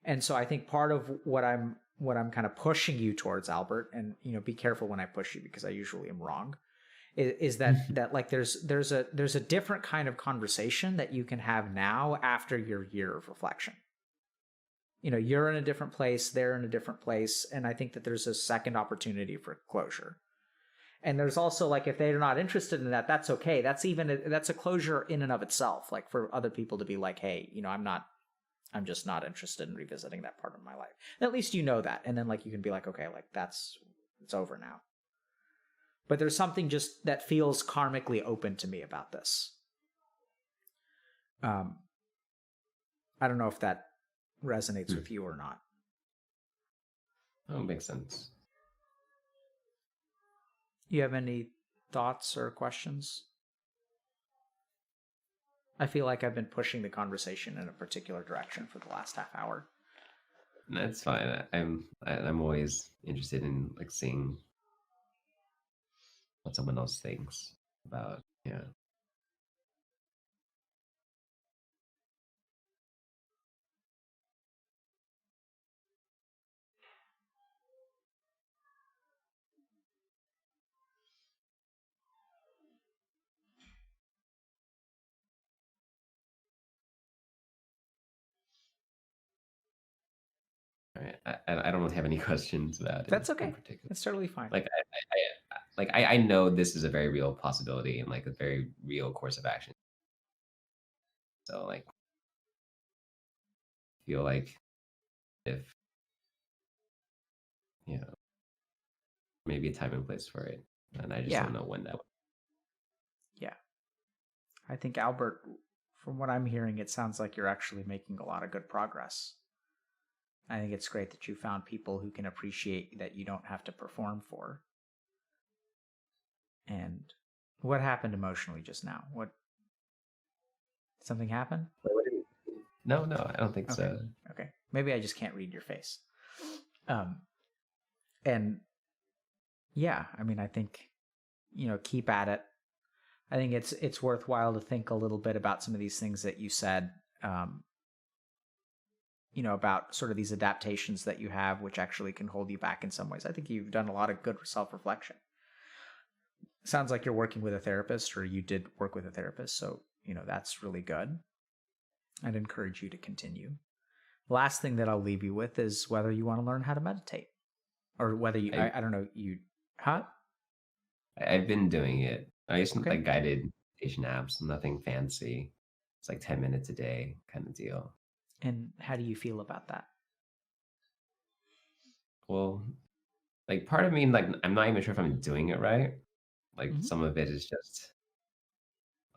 And so I think part of what I'm kind of pushing you towards, Albert, and be careful when I push you because I usually am wrong, is that like there's a different kind of conversation that you can have now after your year of reflection. You're in a different place, they're in a different place, and I think that there's a second opportunity for closure. And there's also like, if they're not interested in that, that's okay. That's a closure in and of itself. Like for other people to be like, hey, I'm just not interested in revisiting that part of my life. And at least you know that. And then like you can be like, okay, like it's over now. But there's something just that feels karmically open to me about this. I don't know if that resonates with you or not. Oh, makes sense. You have any thoughts or questions? I feel like I've been pushing the conversation in a particular direction for the last half hour. That's fine. I'm always interested in like seeing what someone else thinks about. Yeah. don't have any questions about it That's in okay. particular. It's totally fine. Like I know this is a very real possibility and like a very real course of action. So like feel like if you know maybe a time and place for it, and I just Yeah. don't know when that. Yeah. I think Albert, from what I'm hearing, it sounds like you're actually making a lot of good progress. I think it's great that you found people who can appreciate that you don't have to perform for. And what happened emotionally just now? What something happened? No, I don't think Okay. so. Okay. Maybe I just can't read your face. And yeah, I mean, I think, keep at it. I think it's worthwhile to think a little bit about some of these things that you said, about sort of these adaptations that you have, which actually can hold you back in some ways. I think you've done a lot of good self-reflection. Sounds like you're working with a therapist, or you did work with a therapist. So, that's really good. I'd encourage you to continue. Last thing that I'll leave you with is whether you want to learn how to meditate, or whether you, I don't know, huh? I've been doing it. I use Okay. like guided meditation apps, nothing fancy. It's like 10 minutes a day kind of deal. And how do you feel about that? Well, like part of me, like I'm not even sure if I'm doing it right. Like Mhm. some of it is just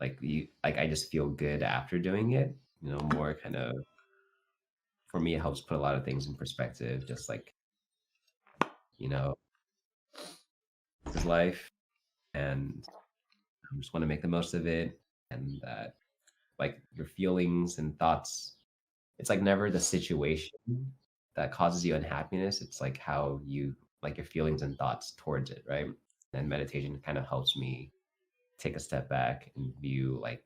like I just feel good after doing it. More kind of for me, it helps put a lot of things in perspective. Just like you know, this is life, and I just want to make the most of it, and that like your feelings and thoughts, it's like never the situation that causes you unhappiness. It's like how you like your feelings and thoughts towards it, right? And meditation kind of helps me take a step back and view like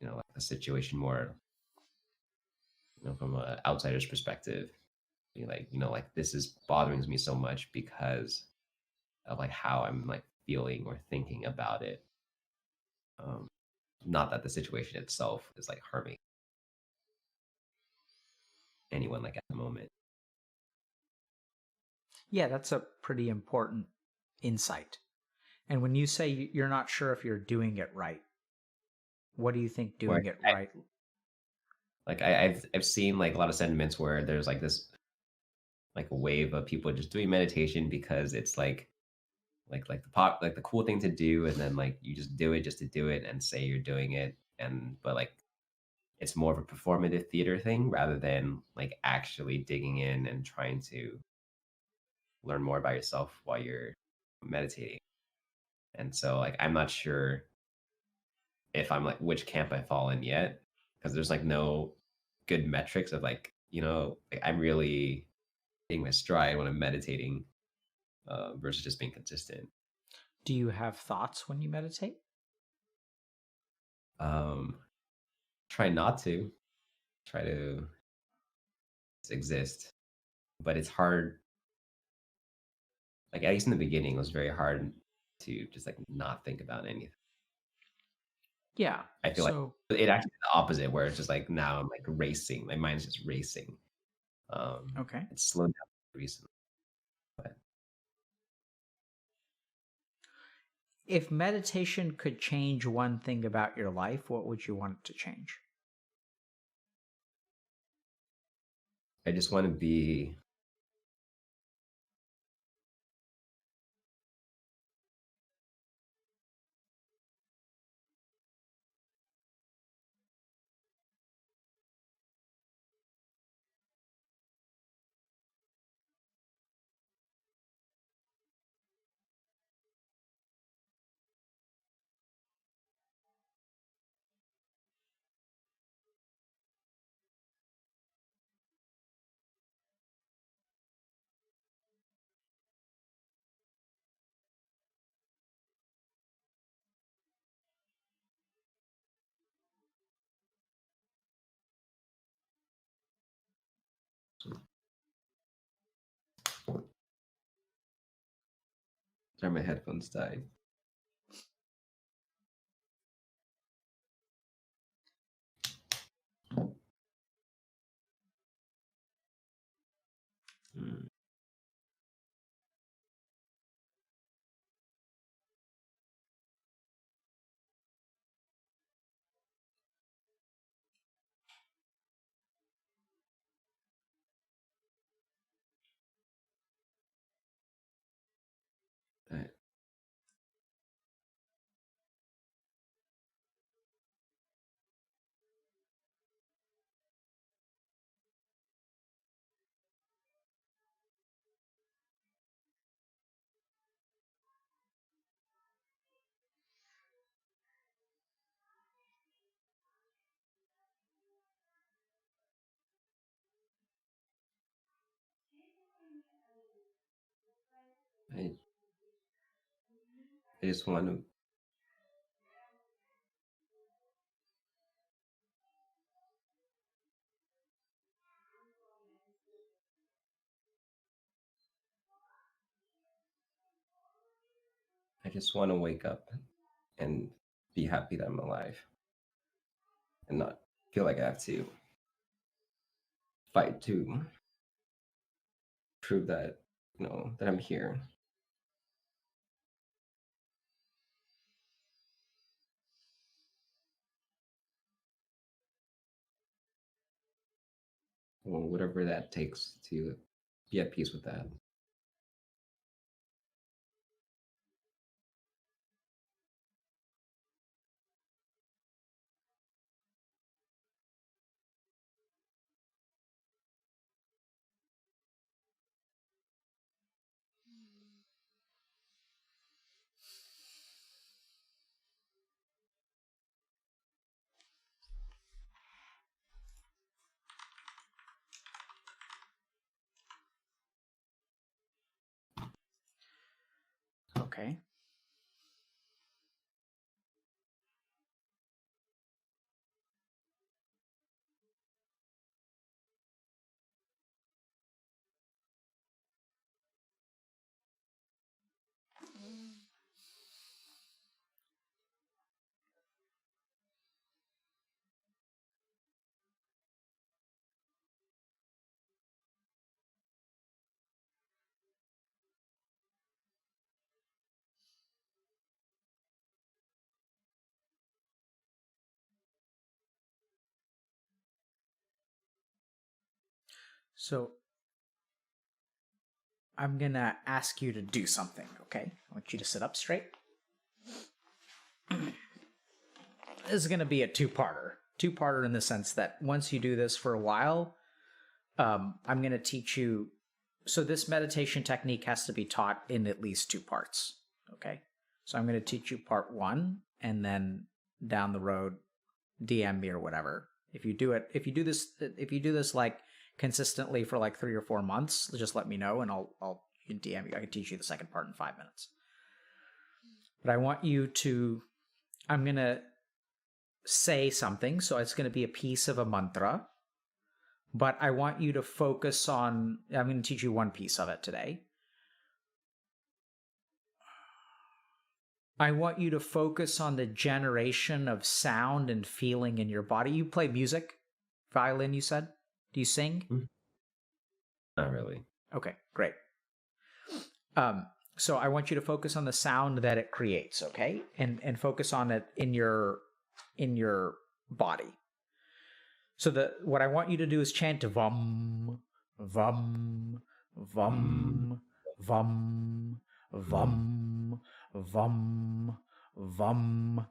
like the situation more from an outsider's perspective. Be like like this is bothering me so much because of like how I'm like feeling or thinking about it. um Not that the situation itself is like harming anyone like at the moment. Yeah, that's a pretty important insight. And when you say you're not sure if you're doing it right, what do you think Where doing it right? I've seen like a lot of sentiments where there's like this like a wave of people just doing meditation because it's like the like the cool thing to do, and then like you just do it just to do it and say you're doing it, and but like it's more of a performative theater thing rather than like actually digging in and trying to learn more about yourself while you're meditating. And so like I'm not sure if I'm like which camp I fall in yet, because there's like no good metrics of like like, I'm really hitting my stride when I'm meditating versus just being consistent. Do you have thoughts when you meditate? um Try not to, try to exist, but it's hard. Like at least in the beginning it was very hard to just like not think about anything. Yeah. I feel like So, it actually is the opposite, where it's just like now I'm like racing. My mind's just racing. okay. It's slowed down recently. But If meditation could change one thing about your life, what would you want it to change? I just want to be sorry, my headphones died. I I just want to. I just want to wake up and be happy that I'm alive, and not feel like I have to fight to prove that that I'm here. Or whatever that takes to be at peace with that. Okay. So I'm going to ask you to do something, okay? I want you to sit up straight. This is going to be a two-parter. Two-parter in the sense that once you do this for a while, I'm going to teach you. So this meditation technique has to be taught in at least two parts, okay? So I'm going to teach you part one, and then down the road, DM me or whatever. If you do this like consistently for like 3 or 4 months, just let me know, and I'll DM you. I can teach you the second part in 5 minutes. But I want you to. I'm going to say something, so it's going to be a piece of a mantra, but I want you to focus on. I'm going to teach you one piece of it today. I want you to focus on the generation of sound and feeling in your body. You play music, violin, you said? Do you sing? Not really. Okay, great. So I want you to focus on the sound that it creates, okay? And focus on it in your body. So what I want you to do is chant vum, vum, vum, vum, vum, vum, vum.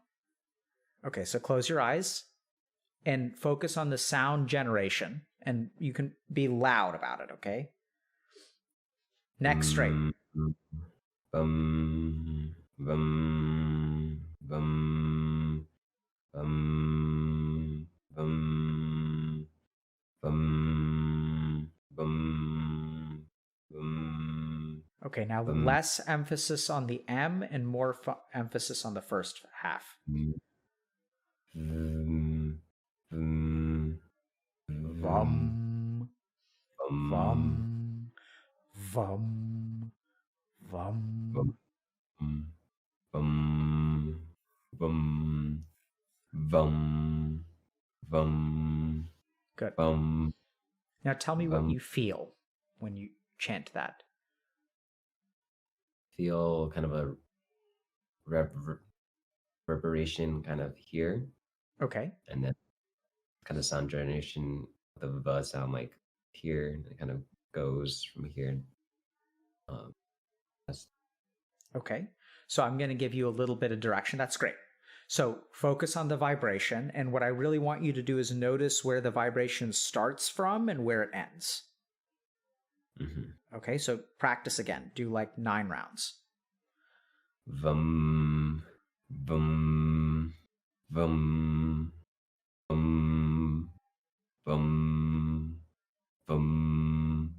Okay, so close your eyes and focus on the sound generation, and you can be loud about it, okay? Neck straight. Bum, bum, bum, bum, bum, bum, bum, bum, Okay, now bum, less emphasis on the M and more emphasis on the first half. bum, bum, Vum, bum, vum, vum, vum. bum, bum, bum, bum, Good. bum, Now tell me what bum. you feel when you chant that. Feel kind of a reverberation kind of here, Okay. and then kind of sound generation the va sound like here, and it kind of goes from here. That's Okay. So I'm going to give you a little bit of direction. That's great. So focus on the vibration. And what I really want you to do is notice where the vibration starts from and where it ends. Okay. So practice again. Do like 9 rounds. vum, vum, vum, vum, vum, vum,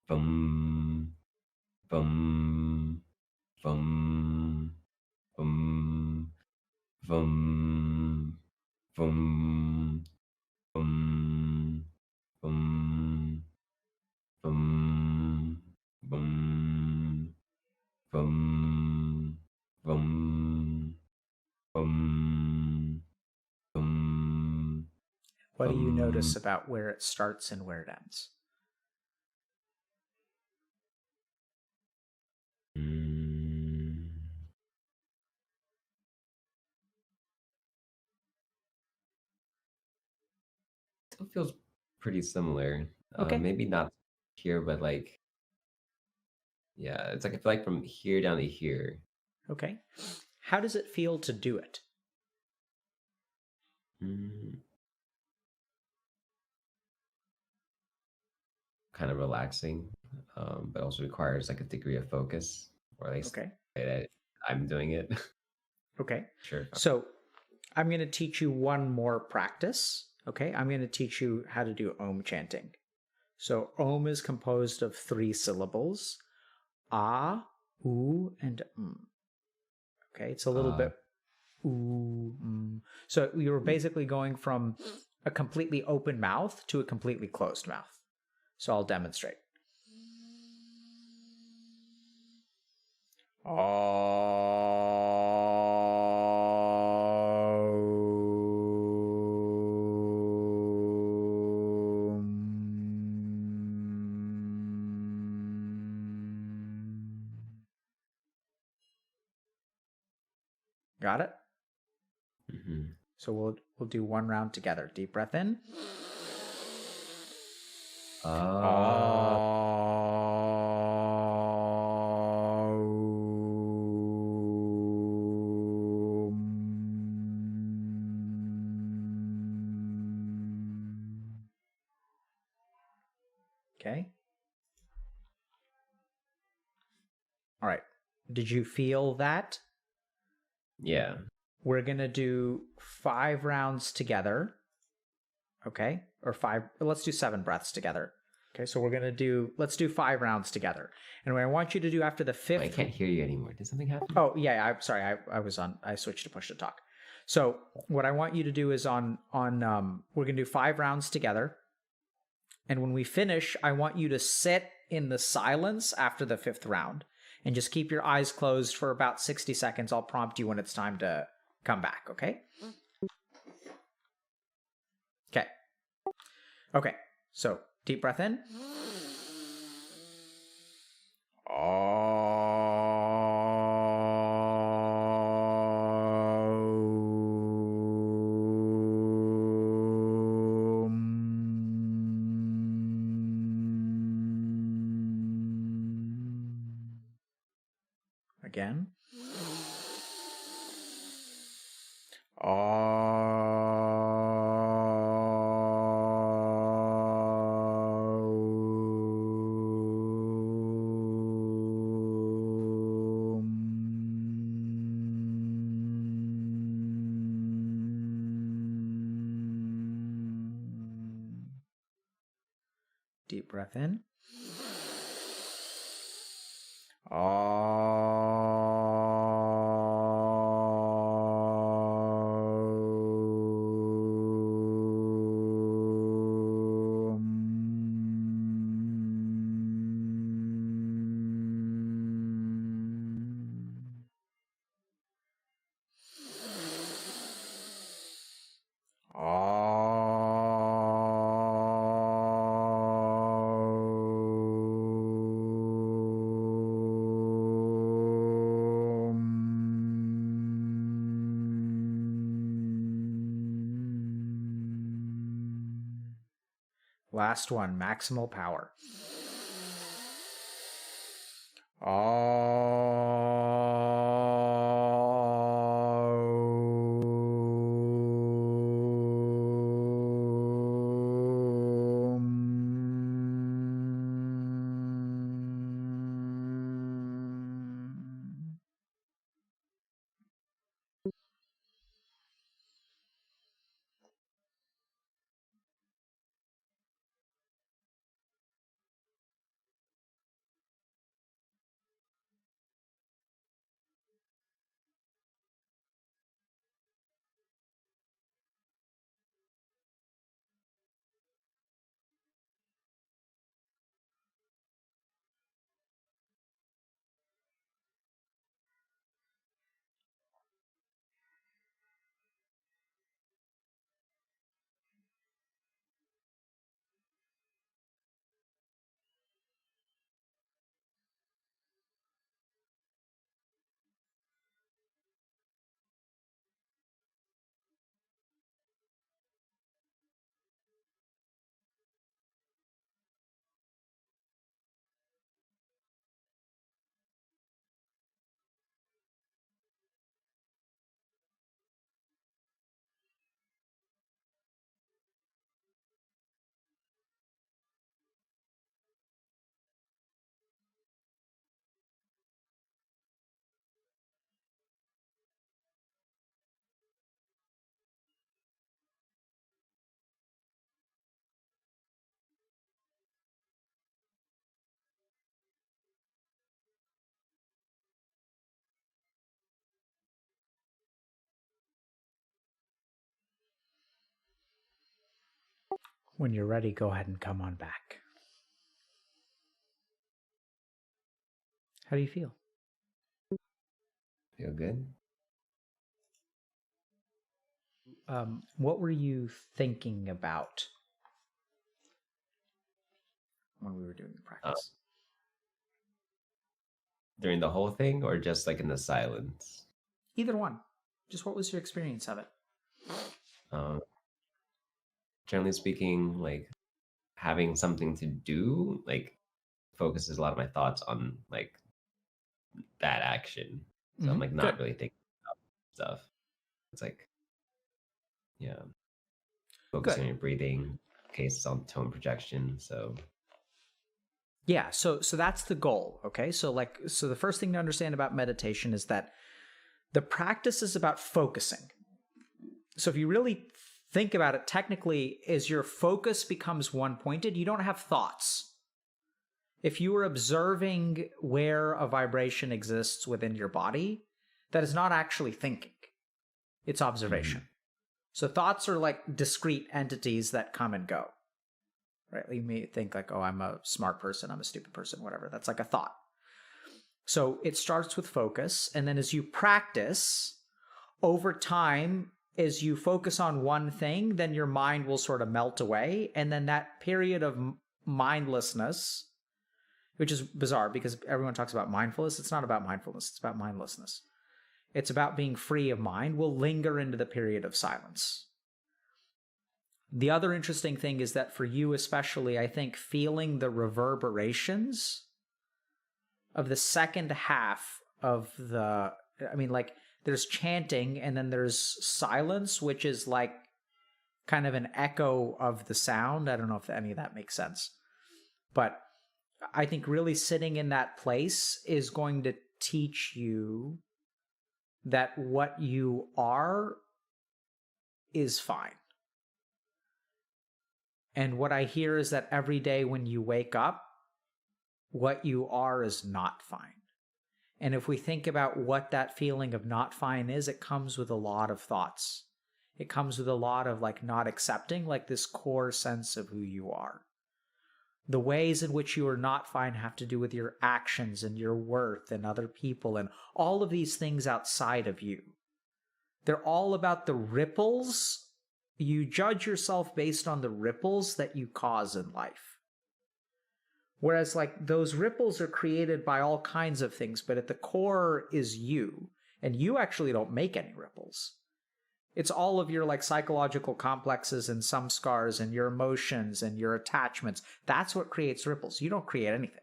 vum, vum, boom, boom, boom, boom, boom, boom, boom, boom, boom, boom, What do you boom. notice about where it starts and where it ends? Mm. Still feels pretty similar. Okay. Maybe not here, but like, yeah, it's like I feel like from here down to here. Okay. How does it feel to do it? Mm, kind of relaxing, but also requires like a degree of focus, or at least Okay. that I'm doing it. Okay. Sure. So I'm going to teach you one more practice. Okay. I'm going to teach you how to do Om chanting. So Om is composed of 3 syllables: Ah, Oo, and Okay. It's a little bit ooh. So you're basically going from a completely open mouth to a completely closed mouth. So I'll demonstrate. Got it? Mhm. So we'll do one round together. Deep breath in. Uh, Okay. All right. Did you feel that? yeah. We're going to do 5 rounds together. Okay. Or 5, let's do 7 breaths together. Okay. So let's do 5 rounds together. And what I want you to do after the I 5th. can't hear you anymore. Did something happen? Oh, yeah. I'm sorry. I switched to push to talk. So what I want you to do is we're going to do 5 rounds together. And when we finish, I want you to sit in the silence after the 5th round and just keep your eyes closed for about 60 seconds. I'll prompt you when it's time to come back, okay? Okay. Okay. So, deep breath in. Again. Deep breath in. Last one, maximal power. When you're ready, go ahead and come on back. How do you feel? Feel good? What were you thinking about when we were doing the practice? During the whole thing, or just like in the silence? Either one. Just what was your experience of it? Generally speaking, like having something to do, like focuses a lot of my thoughts on like that action. So I'm like not really thinking about stuff. It's like, yeah, focusing on your breathing, cases on tone projection. So yeah, so that's the goal. Okay, so the first thing to understand about meditation is that the practice is about focusing. So if you really think about it, technically, as your focus becomes one-pointed, you don't have thoughts. If you are observing where a vibration exists within your body, that is not actually thinking. It's observation. So thoughts are like discrete entities that come and go. Right? You may think like, oh, I'm a smart person, I'm a stupid person, whatever. That's like a thought. So it starts with focus, and then as you practice, over time, as you focus on one thing, then your mind will sort of melt away, and then that period of mindlessness, which is bizarre because everyone talks about mindfulness. It's not about mindfulness. It's about mindlessness. It's about being free of mind, will linger into the period of silence. The other interesting thing is that for you especially, I think feeling the reverberations of the second half of the, I mean, like there's chanting and then there's silence, which is like kind of an echo of the sound. I don't know if any of that makes sense. But I think really sitting in that place is going to teach you that what you are is fine. And what I hear is that every day when you wake up, what you are is not fine. And if we think about what that feeling of not fine is, it comes with a lot of thoughts. It comes with a lot of like not accepting, like this core sense of who you are. The ways in which you are not fine have to do with your actions and your worth and other people and all of these things outside of you. They're all about the ripples. You judge yourself based on the ripples that you cause in life. Whereas like those ripples are created by all kinds of things, but at the core is you. And you actually don't make any ripples. It's all of your like psychological complexes and some scars and your emotions and your attachments. That's what creates ripples. You don't create anything.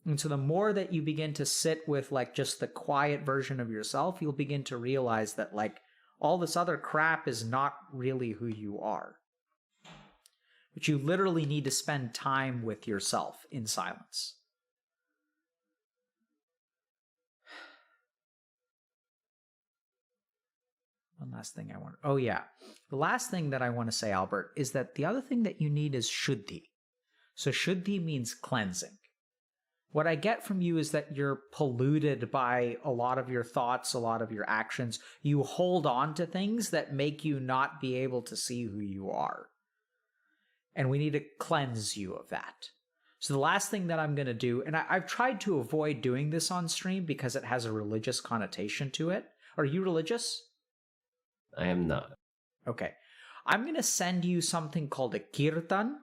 And so the more that you begin to sit with like just the quiet version of yourself, you'll begin to realize that like all this other crap is not really who you are. But you literally need to spend time with yourself in silence. One last thing I want. Oh, yeah. The last thing that I want to say, Albert, is that the other thing that you need is shuddhi. So shuddhi means cleansing. What I get from you is that you're polluted by a lot of your thoughts, a lot of your actions. You hold on to things that make you not be able to see who you are. And we need to cleanse you of that. So the last thing that I'm going to do, and I've tried to avoid doing this on stream because it has a religious connotation to it. Are you religious? I am not. Okay. I'm going to send you something called a kirtan.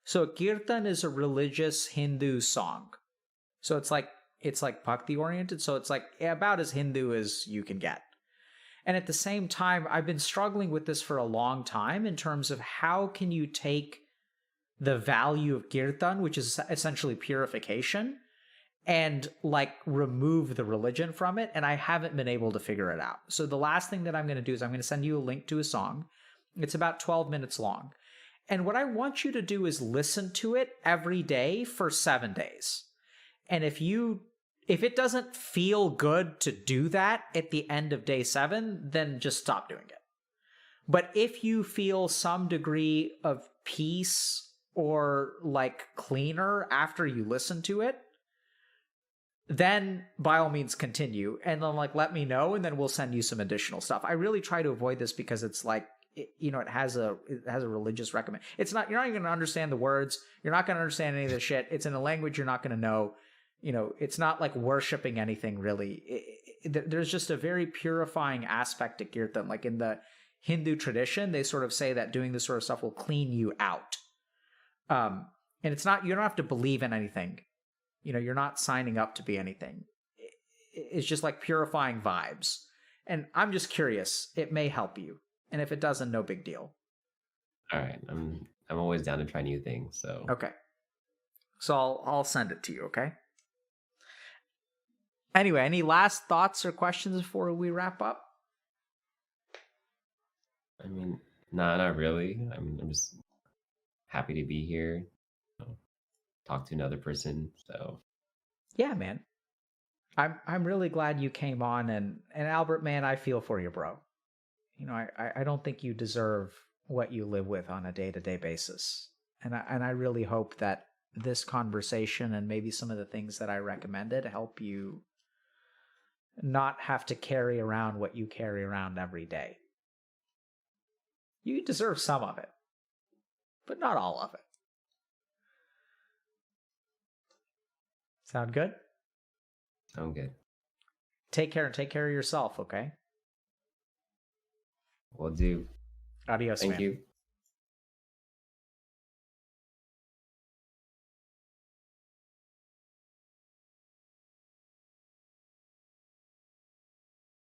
So a kirtan is a religious Hindu song. So it's like bhakti oriented. So it's like about as Hindu as you can get. And at the same time, I've been struggling with this for a long time in terms of how can you take the value of kirtan, which is essentially purification, and like remove the religion from it. And I haven't been able to figure it out. So the last thing that I'm going to do is I'm going to send you a link to a song. It's about 12 minutes long. And what I want you to do is listen to it every day for 7 days. And if it doesn't feel good to do that at the end of day 7, then just stop doing it. But if you feel some degree of peace or like cleaner after you listen to it, then by all means continue and then like let me know and then we'll send you some additional stuff. I really try to avoid this because it's like it has a religious recommend. It's not, you're not even going to understand the words. You're not going to understand any of the shit. It's in a language you're not going to know. It's not like worshiping anything really. There's just a very purifying aspect to kirtan. Like in the Hindu tradition, they sort of say that doing this sort of stuff will clean you out. And it's not, you don't have to believe in anything. You're not signing up to be anything. It's just like purifying vibes. And I'm just curious. It may help you. And if it doesn't, no big deal. All right. I'm always down to try new things. So okay. So I'll send it to you, okay? Anyway, any last thoughts or questions before we wrap up? I mean, nah, not really. I'm just happy to be here. Talk to another person. So yeah, man. I'm really glad you came on, and Albert, man, I feel for you, bro. I don't think you deserve what you live with on a day-to-day basis. And I really hope that this conversation and maybe some of the things that I recommended help you not have to carry around what you carry around every day. You deserve some of it, but not all of it. Sound good? Sound good. Take care and take care of yourself, okay? Will do. Adios, Thank man. you.